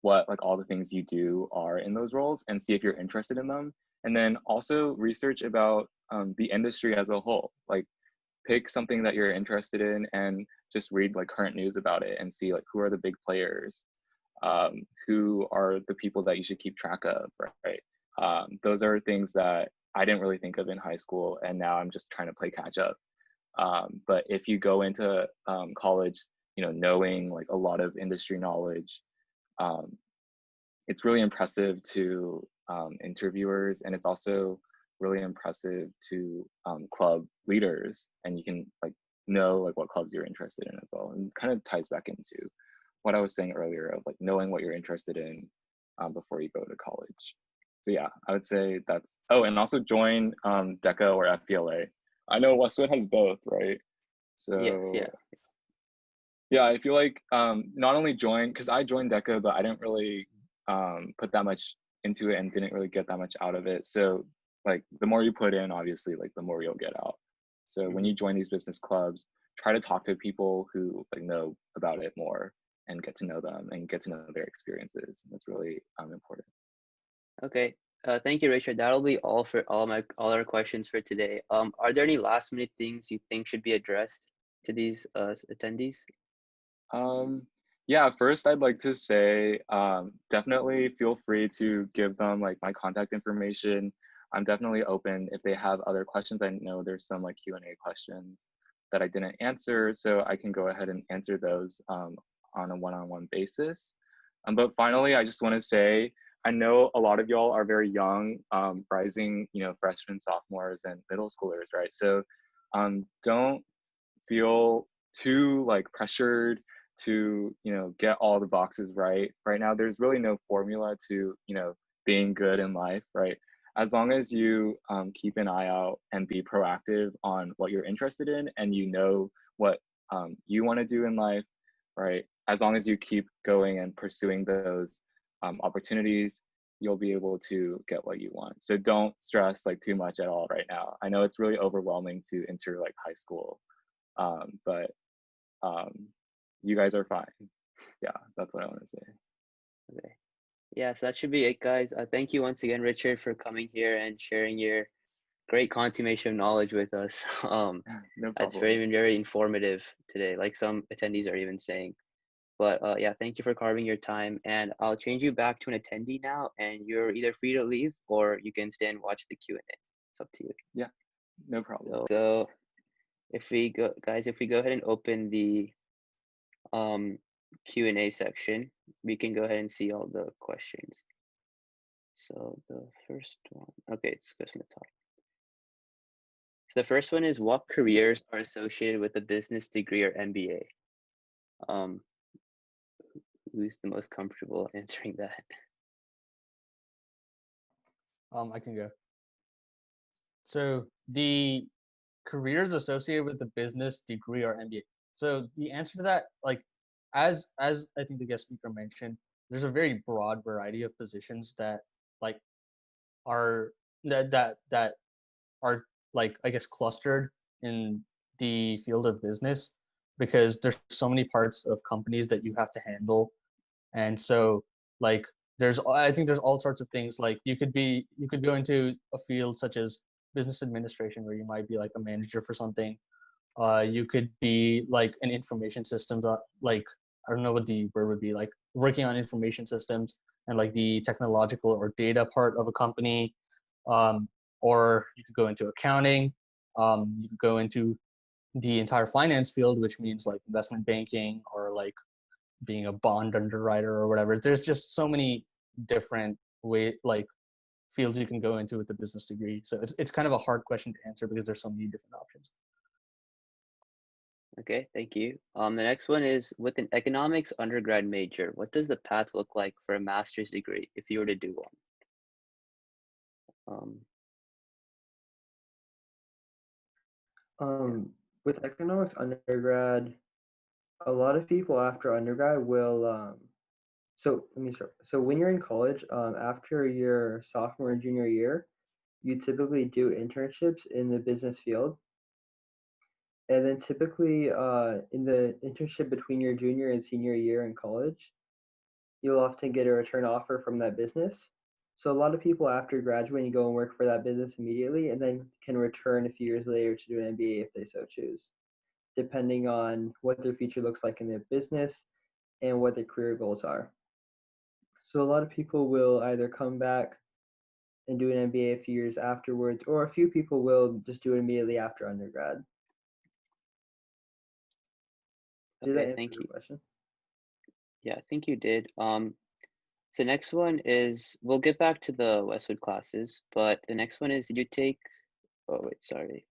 like all the things you do are in those roles and see if you're interested in them. And then also research about the industry as a whole. Like pick something that you're interested in and just read like current news about it and see like who are the big players, who are the people that you should keep track of, right? Those are things that I didn't really think of in high school, and now I'm just trying to play catch up. But if you go into college, knowing like a lot of industry knowledge, um, it's really impressive to interviewers, and it's also really impressive to club leaders, and you can like know like what clubs you're interested in as well, and kind of ties back into what I was saying earlier of like knowing what you're interested in before you go to college. So yeah, I would say that's, oh, and also join DECA or FPLA. I know Westwood has both, right?
Yes,
So
yeah.
yeah, I feel like not only join, because I joined DECA, but I didn't really put that much into it and didn't really get that much out of it. So like the more you put in, obviously, like the more you'll get out. So when
Mhm.
you join these business clubs, try to talk to people who like know about it more and get to know them and get to know their experiences. That's really important.
Okay. Thank you, Richard. That'll be all for all our questions for today. Are there any last minute things you think should be addressed to these attendees?
Yeah, first I'd like to say definitely feel free to give them like my contact information. I'm definitely open if they have other questions. I know there's some like Q&A questions that I didn't answer, so I can go ahead and answer those on a one-on-one basis. But finally, I just want to say I know a lot of y'all are very young, rising, freshmen, sophomores, and middle schoolers, right? So don't feel too like pressured to get all the boxes right now. There's really no formula to being good in life, right? As long as you keep an eye out and be proactive on what you're interested in, and you know what you want to do in life, right? As long as you keep going and pursuing those opportunities, you'll be able to get what you want. So don't stress like too much at all right now. I know it's really overwhelming to enter like high school, but you guys are fine. Yeah, that's what I want to say.
Okay. Yeah, so that should be it, guys. Thank you once again, Richard, for coming here and sharing your great consummation of knowledge with us.
No
It's
problem.
very informative today, like some attendees are even saying. But yeah, thank you for carving your time, and I'll change you back to an attendee now, and you're either free to leave or you can stay and watch the Q&A. It's up to you.
Yeah, no problem.
So if we go, guys, if we go ahead and open the Q&A section, we can go ahead and see all the questions. So the first one, okay, it's goes from the top. So the first one is, what careers are associated with a business degree or MBA? Who's the most comfortable answering that?
I can go. So the careers associated with the business degree or MBA. So the answer to that, like, as I think the guest speaker mentioned, there's a very broad variety of positions that like are that are like, I guess, clustered in the field of business, because there's so many parts of companies that you have to handle. And so like I think there's all sorts of things. Like you could go into a field such as business administration, where you might be like a manager for something. You could be like an information systems, like, I don't know what the word would be, like working on information systems and like the technological or data part of a company. Or you could go into accounting. You could go into the entire finance field, which means like investment banking, or like being a bond underwriter or whatever. There's just so many different like fields you can go into with a business degree. So it's kind of a hard question to answer because there's so many different options.
Okay, thank you. The next one is, with an economics undergrad major, what does the path look like for a master's degree if you were to do one?
With economics undergrad, a lot of people after undergrad will so let me start. So when you're in college, after your sophomore and junior year, you typically do internships in the business field. And then typically in the internship between your junior and senior year in college, you'll often get a return offer from that business. So a lot of people after graduating go and work for that business immediately, and then can return a few years later to do an MBA if they so choose, depending on what their future looks like in their business and what their career goals are. So a lot of people will either come back and do an MBA a few years afterwards, or a few people will just do it immediately after undergrad. Did that
Okay,
answer
thank
your
you.
question?
Yeah, I think you did. So next one is, we'll get back to the Westwood classes, but the next one is, did you take, oh wait, sorry.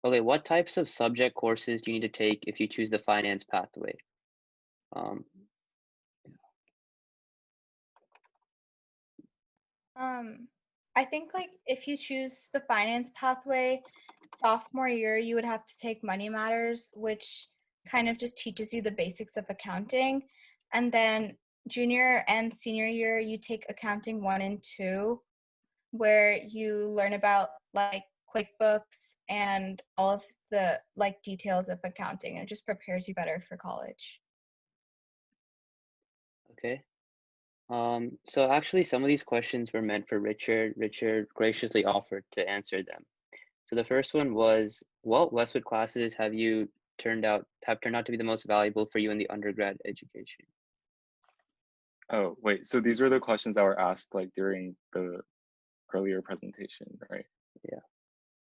Okay, what types of subject courses do you need to take if you choose the finance pathway?
I think like if you choose the finance pathway, sophomore year, you would have to take Money Matters, which kind of just teaches you the basics of accounting. And then junior and senior year, you take accounting 1 and 2, where you learn about like QuickBooks and all of the like details of accounting. It just prepares you better for college.
Okay. So actually some of these questions were meant for Richard. Richard graciously offered to answer them. So the first one was, what Westwood classes have turned out to be the most valuable for you in the undergrad education?
Oh, wait, so these were the questions that were asked like during the earlier presentation, right?
Yeah.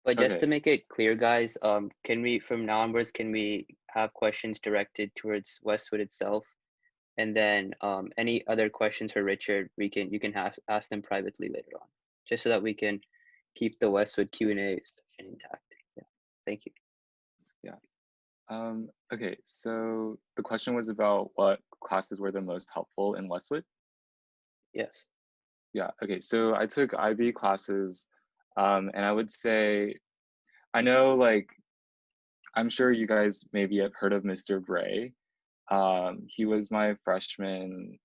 But just to
Okay.
make it clear, guys, can we, from now onwards, can we have questions directed towards Westwood itself? And then any other questions for Richard, you can ask them privately later on, just so that we can keep the Westwood Q&A session intact. Yeah, thank you.
Yeah. Okay, so the question was about what classes were the most helpful in Westwood?
Yes.
Yeah, okay, so I took IB classes, and I would say, I know, like, I'm sure you guys maybe have heard of Mr. Bray. He was my freshman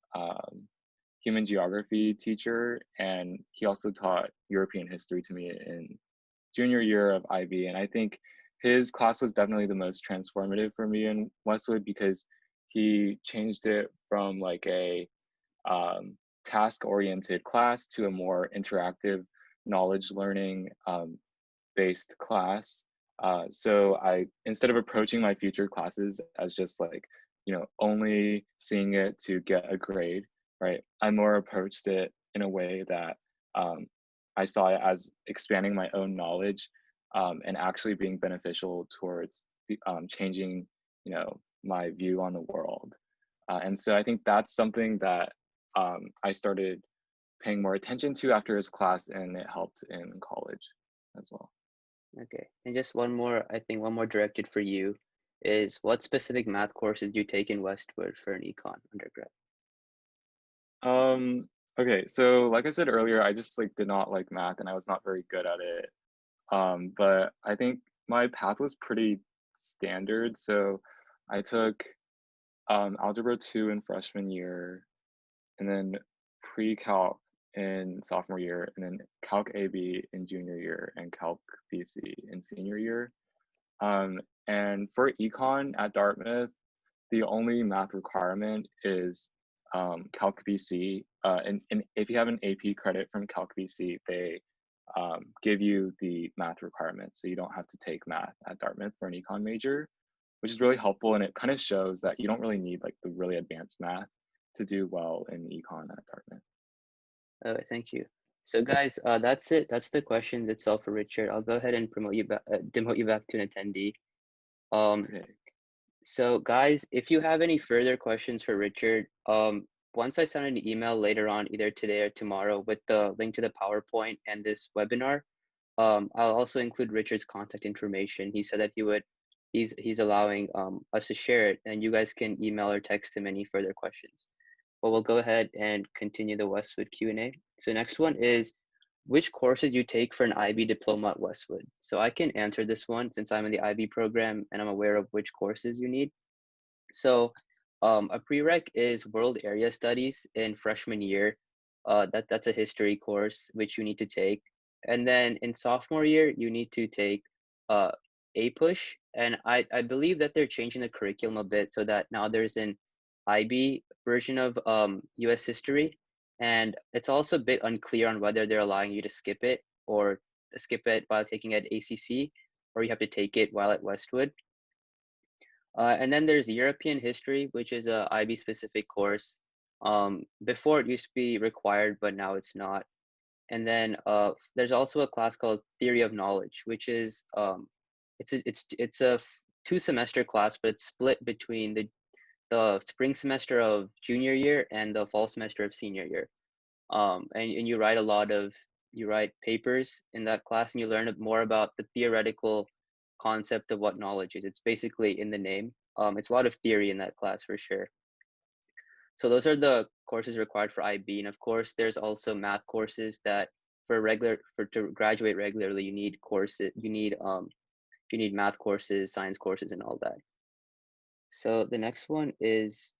human geography teacher, and he also taught European history to me in junior year of IB. And I think his class was definitely the most transformative for me in Westwood because he changed it from like a task-oriented class to a more interactive knowledge learning based class. So I, instead of approaching my future classes as just like, only seeing it to get a grade, right? I more approached it in a way that I saw it as expanding my own knowledge and actually being beneficial towards changing, my view on the world. And so I think that's something that I started paying more attention to after his class, and it helped in college as well.
Okay. And just one more, I think one more directed for you is what specific math courses do you take in Westwood for an econ undergrad?
Okay, so like I said earlier, I just like did not like math and I was not very good at it. But I think my path was pretty standard. So I took algebra 2 in freshman year, and then pre-calc in sophomore year, and then calc AB in junior year, and calc BC in senior year. And for econ at Dartmouth, the only math requirement is calc BC. And if you have an AP credit from calc BC, they give you the math requirement, so you don't have to take math at Dartmouth for an econ major, which is really helpful, and it kind of shows that you don't really need like the really advanced math to do well in econ at Dartmouth.
Thank you. So guys, that's it. That's the questions itself for Richard. I'll go ahead and demote you back to an attendee.
Okay.
So guys, if you have any further questions for Richard, once I send an email later on, either today or tomorrow, with the link to the PowerPoint and this webinar, I'll also include Richard's contact information. He said that he's allowing us to share it, and you guys can email or text him any further questions. But we'll go ahead and continue the Westwood Q&A. So next one is, which courses you take for an IB diploma at Westwood? So I can answer this one since I'm in the IB program and I'm aware of which courses you need. So a prereq is World Area Studies in freshman year. That's a history course which you need to take. And then in sophomore year, you need to take APUSH. And I believe that they're changing the curriculum a bit so that now there's an IB version of US history. And it's also a bit unclear on whether they're allowing you to skip it or skip it while taking it at ACC, or you have to take it while at Westwood. And then there's European history, which is a IB specific course. Before it used to be required, but now it's not. And then there's also a class called Theory of Knowledge, which is it's a 2-semester class, but it's split between the spring semester of junior year and the fall semester of senior year. And you write papers in that class, and you learn more about the theoretical concept of what knowledge is. It's basically in the name. It's a lot of theory in that class for sure. So those are the courses required for IB. And of course, there's also math courses that to graduate regularly, you need courses, you need math courses, science courses, and all that. So the next one is,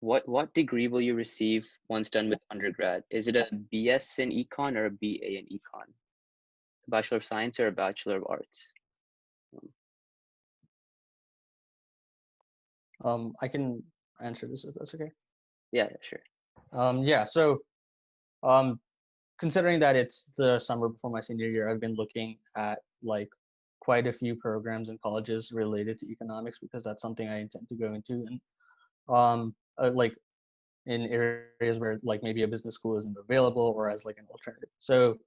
what degree will you receive once done with undergrad? Is it a BS in econ or a BA in econ? A Bachelor of Science or a Bachelor of Arts?
I can answer this if that's okay.
Yeah, sure.
Yeah, so considering that it's the summer before my senior year, I've been looking at like quite a few programs and colleges related to economics because that's something I intend to go into, and like in areas where like maybe a business school isn't available or as like an alternative. So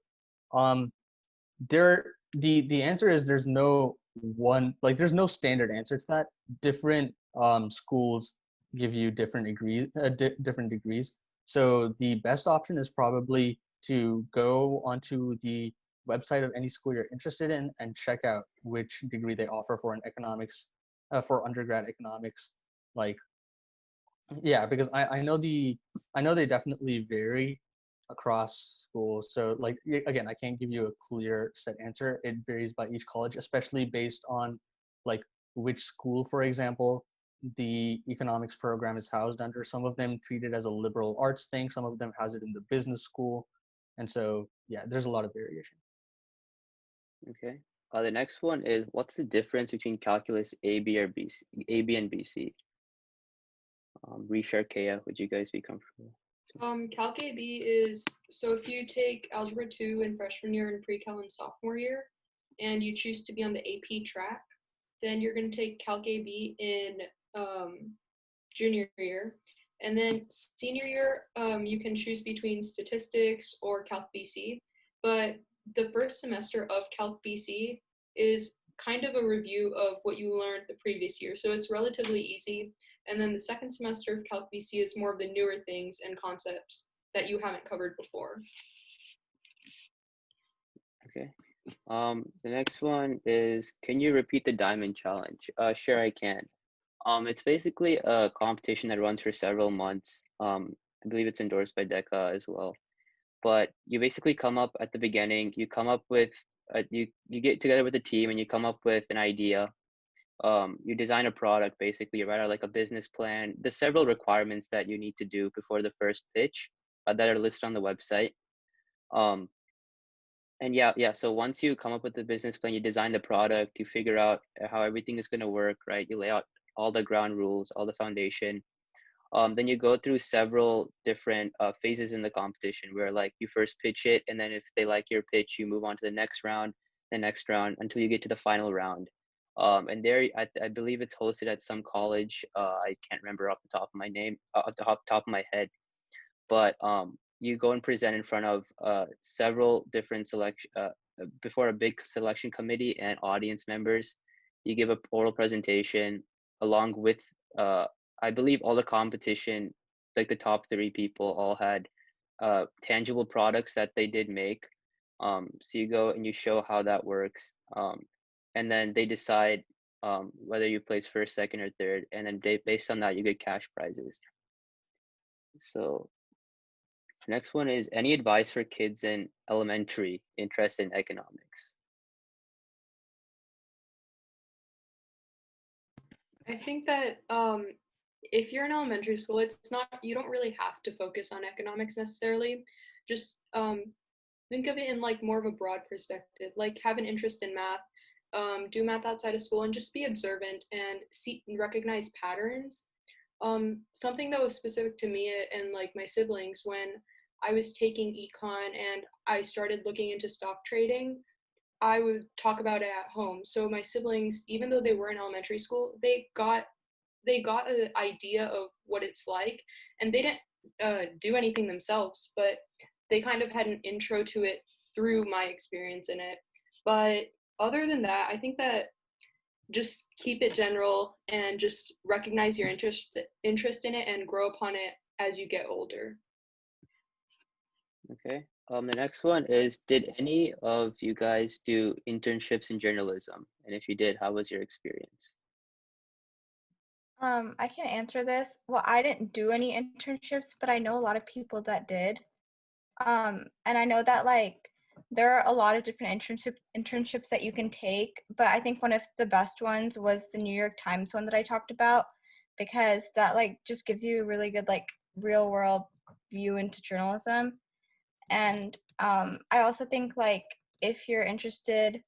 the answer is there's no standard answer to that. Different schools give you different degrees. So the best option is probably to go onto the website of any school you're interested in and check out which degree they offer for an economics, for undergrad economics, like Yeah, because I know they definitely vary across schools. So like again, I can't give you a clear set answer. It varies by each college, especially based on like which school, for example, the economics program is housed under. Some of them treat it as a liberal arts thing, some of them house it in the business school. And so yeah, there's a lot of variation.
Okay. The next one is, what's the difference between calculus A, B, or BC, A, B, and BC? Risha, Kea, would you guys be comfortable?
Calc AB is, so if you take Algebra 2 in freshman year and Pre-Cal in sophomore year, and you choose to be on the AP track, then you're going to take Calc AB in junior year. And then senior year, you can choose between statistics or Calc BC. But the first semester of Calc BC is kind of a review of what you learned the previous year. So it's relatively easy. And then the second semester of Calc BC is more of the newer things and concepts that you haven't covered before.
Okay. The next one is, can you repeat the diamond challenge? Sure, I can. It's basically a competition that runs for several months. I believe it's endorsed by DECA as well. But you basically come up at the beginning, you come up with, you get together with a team and you come up with an idea. You design a product, basically, you write out like a business plan. There's several requirements that you need to do before the first pitch that are listed on the website. And yeah, so once you come up with the business plan, you design the product, you figure out how everything is going to work, right? You lay out all the ground rules, all the foundation. Then you go through several different phases in the competition where like you first pitch it, and then if they like your pitch, you move on to the next round, until you get to the final round. And there, I believe it's hosted at some college. I can't remember off the top of my name, off the top of my head, but you go and present in front of several different before a big selection committee and audience members. You give an oral presentation along with, I believe all the competition, like the top 3 people all had tangible products that they did make. So you go and you show how that works. And then they decide whether you place first, second, or third. And then based on that, you get cash prizes. So the next one is, any advice for kids in elementary interested in economics?
I think that if you're in elementary school, it's not, you don't really have to focus on economics necessarily. Just think of it in like more of a broad perspective, like have an interest in math, do math outside of school, and just be observant and see and recognize patterns. Something that was specific to me and like my siblings, when I was taking econ and I started looking into stock trading, I would talk about it at home. So my siblings, even though they were in elementary school, they got an idea of what it's like, and they didn't do anything themselves, but they kind of had an intro to it through my experience in it. But other than that, I think that just keep it general and just recognize your interest in it and grow upon it as you get older.
Okay. The next one is, did any of you guys do internships in journalism? And if you did, how was your experience?
I can answer this. Well, I didn't do any internships, but I know a lot of people that did. And I know that like there are a lot of different internships that you can take, but I think one of the best ones was the New York Times one that I talked about, because that like just gives you a really good like real world view into journalism. And I also think like if you're interested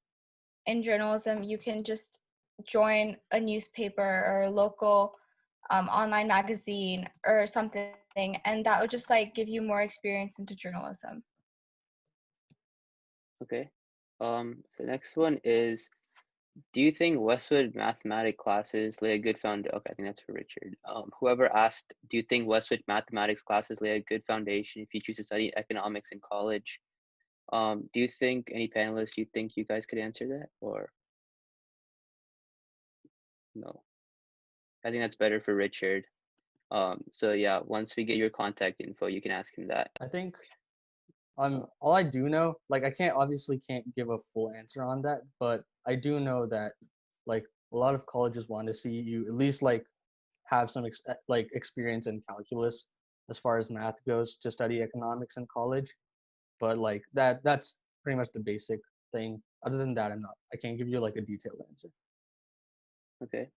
in journalism, you can just join a newspaper or a local online magazine or something, and that would just like give you more experience into journalism.
Okay. The next one is, do you think Westwood mathematics classes lay a good foundation? Okay, I think that's for Richard. Whoever asked, do you think Westwood mathematics classes lay a good foundation if you choose to study economics in college? Do you think, any panelists, you think you guys could answer that, or no? I think that's better for Richard. So yeah, once we get your contact info, you can ask him that.
I think all I do know, like I obviously can't give a full answer on that, but I do know that like a lot of colleges want to see you at least like have some experience in calculus as far as math goes to study economics in college. But like that's pretty much the basic thing. Other than that, I can't give you like a detailed answer.
Okay.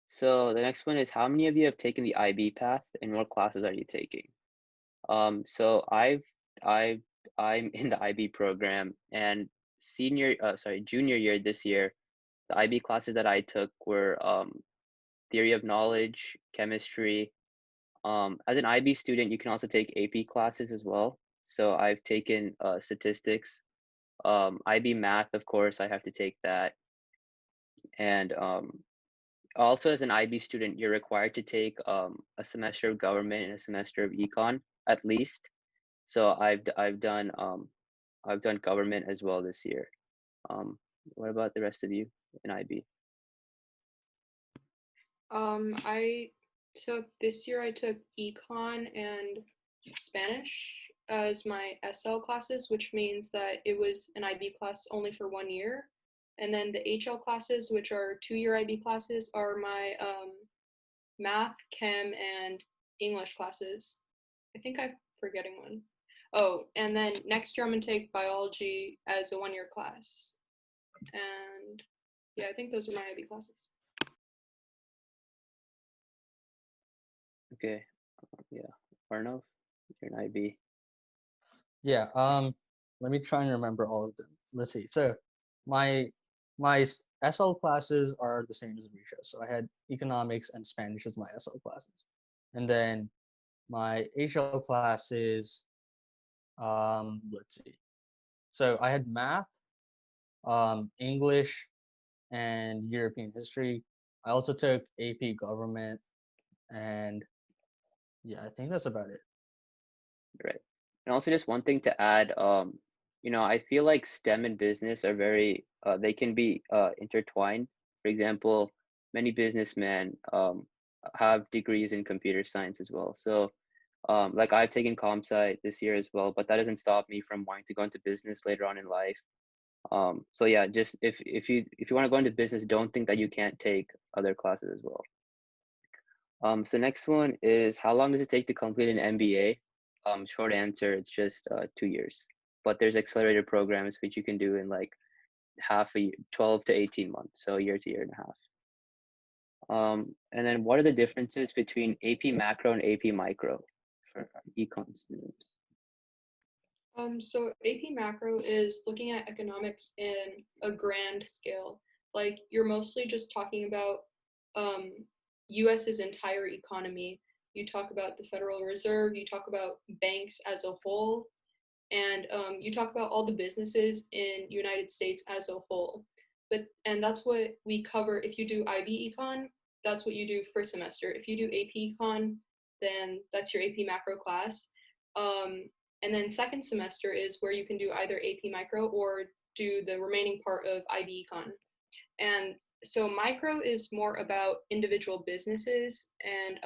So the next one is, how many of you have taken the IB path and what classes are you taking? So I'm in the IB program, and junior year this year, the IB classes that I took were theory of knowledge, chemistry. As an IB student, you can also take AP classes as well. So I've taken statistics, IB math, of course, I have to take that. And also as an IB student, you're required to take a semester of government and a semester of econ at least. So I've done government as well this year. What about the rest of you in IB?
This year I took econ and Spanish as my SL classes, which means that it was an IB class only for 1 year. And then the HL classes, which are 2-year IB classes, are my math, chem, and English classes. I think I'm forgetting one. Oh, and then next year I'm gonna take biology as a 1-year class. And yeah, I think those are my IB classes.
Okay, yeah, Arnav, you're an IB.
Yeah. Let me try and remember all of them. Let's see. So my SL classes are the same as Risha. So I had economics and Spanish as my SL classes, and then my HL classes. Let's see. So I had math, English, and European history. I also took AP government, and yeah, I think that's about it.
Right. And also just one thing to add, I feel like STEM and business are very, they can be intertwined. For example, many businessmen have degrees in computer science as well. So like I've taken comp sci this year as well, but that doesn't stop me from wanting to go into business later on in life. So yeah, just if you want to go into business, don't think that you can't take other classes as well. So next one is, how long does it take to complete an MBA? Short answer, it's just 2 years. But there's accelerator programs which you can do in like half a year, 12 to 18 months, so year to year and a half. And then what are the differences between AP macro and AP micro for econ students?
So AP macro is looking at economics in a grand scale. Like you're mostly just talking about US's entire economy. You talk about the Federal Reserve, you talk about banks as a whole, and you talk about all the businesses in United States as a whole. And that's what we cover. If you do IB econ, that's what you do first semester. If you do AP econ, then that's your AP macro class. And then second semester is where you can do either AP micro or do the remaining part of IB econ. And so micro is more about individual businesses and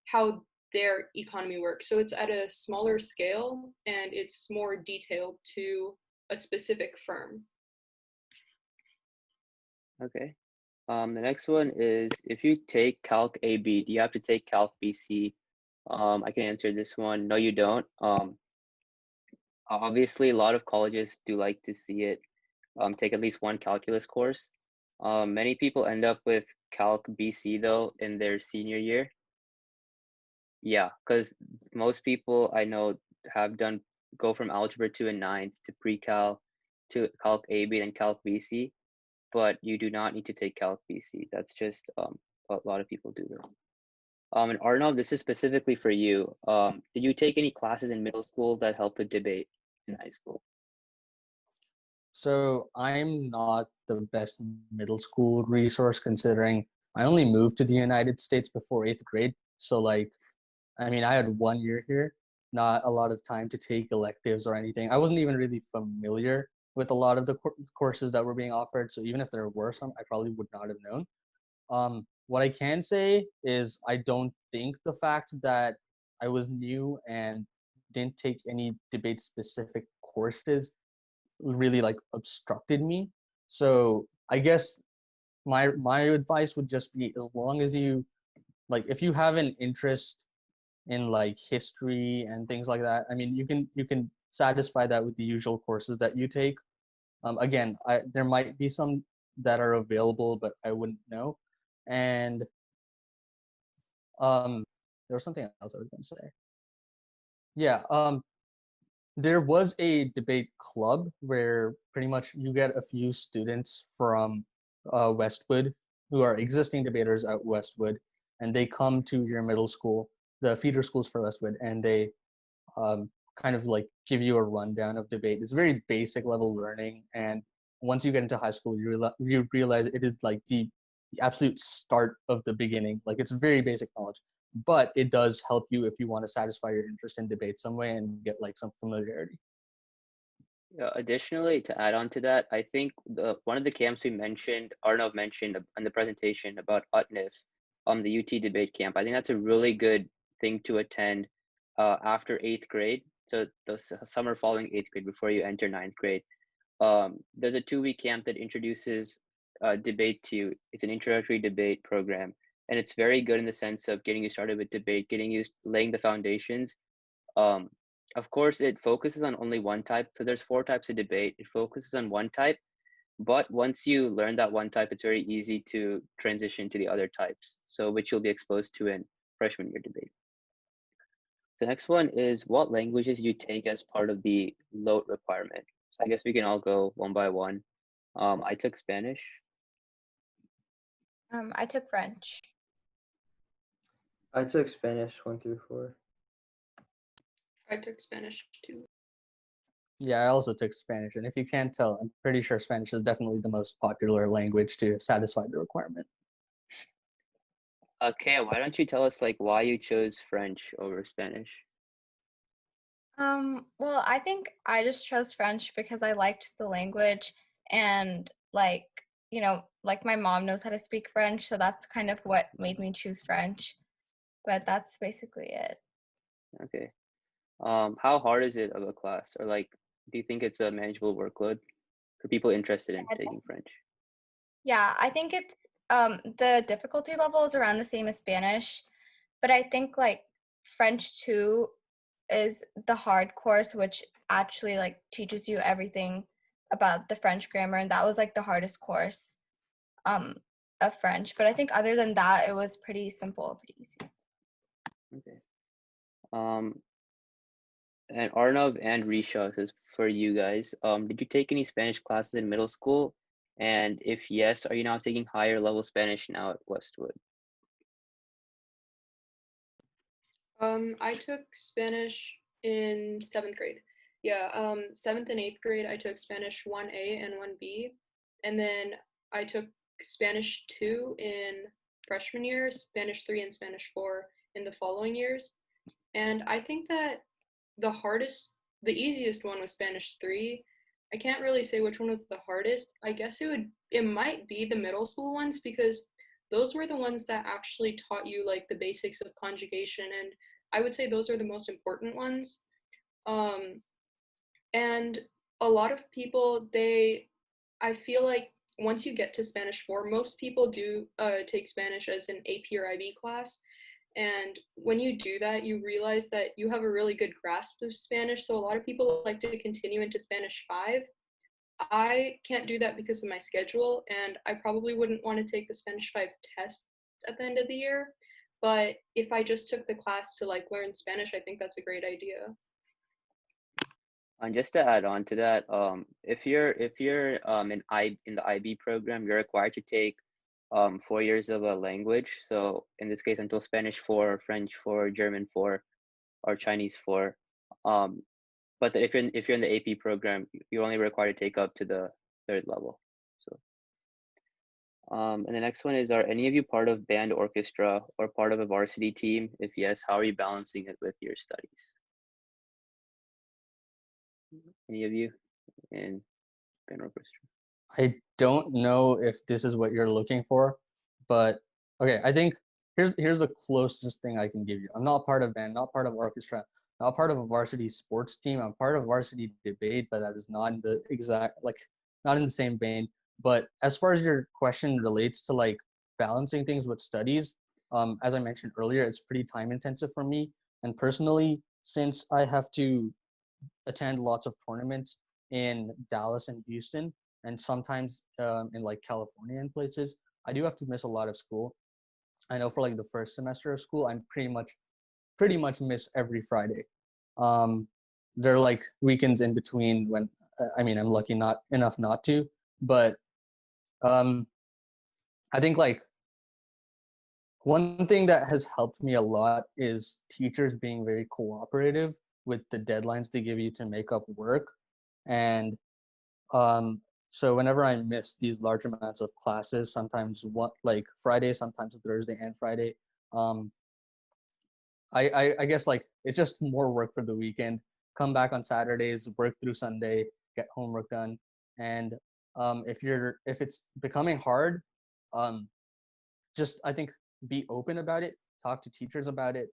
how their economy works. So it's at a smaller scale and it's more detailed to a specific firm.
Okay. The next one is, if you take Calc AB, do you have to take Calc BC? I can answer this one. No, you don't. Obviously, a lot of colleges do like to see it take at least one calculus course. Many people end up with Calc BC though in their senior year. Yeah, because most people I know have go from Algebra 2 and 9 to pre-cal to Calc AB and Calc BC, but you do not need to take Calc BC. That's just what a lot of people do though. And Arnav, this is specifically for you. Did you take any classes in middle school that help with debate in high school?
So I'm not the best middle school resource, considering I only moved to the United States before 8th grade. So like, I mean, I had 1 year here, not a lot of time to take electives or anything. I wasn't even really familiar with a lot of the courses that were being offered. So even if there were some, I probably would not have known. What I can say is I don't think the fact that I was new and didn't take any debate specific courses really like obstructed me. So I guess my advice would just be, as long as you like if you have an interest in like history and things like that, I mean, you can satisfy that with the usual courses that you take. Again, there might be some that are available, but I wouldn't know. And there was something else I was going to say. Yeah, there was a debate club where pretty much you get a few students from Westwood who are existing debaters at Westwood, and they come to your middle school, the feeder schools for Westwood, and they kind of like give you a rundown of debate. It's very basic level learning, and once you get into high school, you realize it is like the absolute start of the beginning. Like it's very basic knowledge, but it does help you if you want to satisfy your interest in debate some way and get like some familiarity.
Additionally, to add on to that, I think one of the camps Arnav mentioned in the presentation about UTNIF, the UT debate camp. I think that's a really good thing to attend after 8th grade. So the summer following 8th grade before you enter 9th grade. There's a 2-week camp that introduces debate to you. It's an introductory debate program, and it's very good in the sense of getting you started with debate, laying the foundations. Of course, it focuses on only one type. So there's 4 types of debate. It focuses on one type, but once you learn that one type, it's very easy to transition to the other types. So which you'll be exposed to in freshman year debate. The next one is what languages you take as part of the LOTE requirement. So I guess we can all go one by one. I took Spanish.
I took French.
I took Spanish 1 through 4.
I took Spanish too.
Yeah, I also took Spanish, and if you can't tell, I'm pretty sure Spanish is definitely the most popular language to satisfy the requirement.
Okay, why don't you tell us like why you chose French over Spanish?
Well, I think I just chose French because I liked the language, and like, like my mom knows how to speak French, so that's kind of what made me choose French. But that's basically it.
Okay. How hard is it of a class, or like, do you think it's a manageable workload for people interested in taking French?
Yeah, I think it's the difficulty level is around the same as Spanish, but I think like French 2 is the hard course, which actually like teaches you everything about the French grammar, and that was like the hardest course of French. But I think other than that, it was pretty simple, pretty easy.
Okay. And Arnav and Risha, this is for you guys. Did you take any Spanish classes in middle school? And if yes, are you now taking higher level Spanish now at Westwood?
I took Spanish in 7th grade. Yeah, 7th and 8th grade, I took Spanish 1A and 1B. And then I took Spanish 2 in freshman year, Spanish 3 and Spanish 4 in the following years. And I think that the easiest one was Spanish 3. I can't really say which one was the hardest. I guess it might be the middle school ones, because those were the ones that actually taught you like the basics of conjugation, and I would say those are the most important ones. And a lot of people, I feel like once you get to Spanish 4, most people do take Spanish as an AP or IB class. And when you do that, you realize that you have a really good grasp of Spanish. So a lot of people like to continue into Spanish 5. I can't do that because of my schedule, and I probably wouldn't want to take the Spanish 5 test at the end of the year. But if I just took the class to like learn Spanish, I think that's a great idea.
And just to add on to that, if you're in the IB program, you're required to take 4 years of a language. So in this case, until Spanish 4, French 4, German 4, or Chinese 4. But if you're in the AP program, you're only required to take up to the 3rd level. So, and the next one is: are any of you part of band, orchestra, or part of a varsity team? If yes, how are you balancing it with your studies? Any of you in band, orchestra?
I don't know if this is what you're looking for, but okay, I think here's the closest thing I can give you. I'm not part of band, not part of orchestra, not part of a varsity sports team. I'm part of varsity debate, but that is not in the exact, like, not in the same vein. But as far as your question relates to like balancing things with studies, As I mentioned earlier, it's pretty time intensive for me. And personally, since I have to attend lots of tournaments in Dallas and Houston, and sometimes in like California and places, I do have to miss a lot of school. I know for like the first semester of school, I'm pretty much miss every Friday. Um, there are like weekends in between when I mean I'm lucky not enough not to, but um, I think like one thing that has helped me a lot is teachers being very cooperative with the deadlines they give you to make up work. And um, so whenever I miss these large amounts of classes, sometimes what like Friday, sometimes Thursday and Friday, um, I guess like it's just more work for the weekend. Come back on Saturdays, work through Sunday, get homework done. And if it's becoming hard, um, just I think be open about it, talk to teachers about it,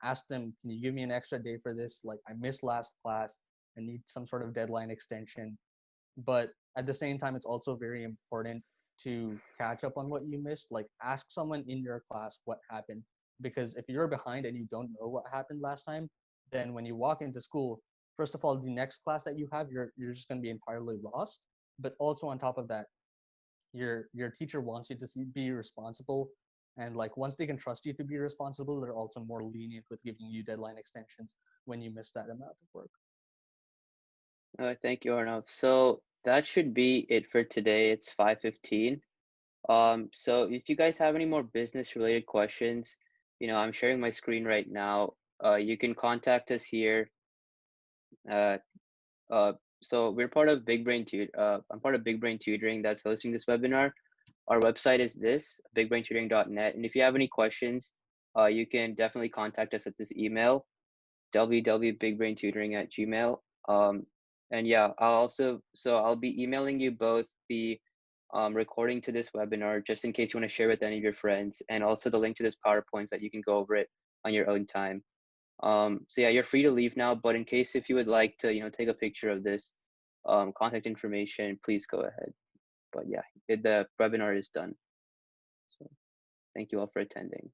ask them, can you give me an extra day for this? Like I missed last class, I need some sort of deadline extension. But at the same time, it's also very important to catch up on what you missed. Like ask someone in your class what happened, because if you're behind and you don't know what happened last time, then when you walk into school, first of all, the next class that you have, you're just going to be entirely lost. But also on top of that, your teacher wants you to be responsible, and like once they can trust you to be responsible, they're also more lenient with giving you deadline extensions when you miss that amount of work.
Thank you, Arnav. So that should be it for today. It's 5:15. So if you guys have any more business related questions, I'm sharing my screen right now. You can contact us here. Uh, uh, so we're part of Big Brain I'm part of Big Brain Tutoring that's hosting this webinar. Our website is this, bigbraintutoring.net. And if you have any questions, you can definitely contact us at this email, www.bigbraintutoring@gmail. And yeah, I'll be emailing you both the recording to this webinar, just in case you want to share with any of your friends, and also the link to this PowerPoint so that you can go over it on your own time. So yeah, you're free to leave now, but in case if you would like to, take a picture of this contact information, please go ahead. But yeah, the webinar is done. So thank you all for attending.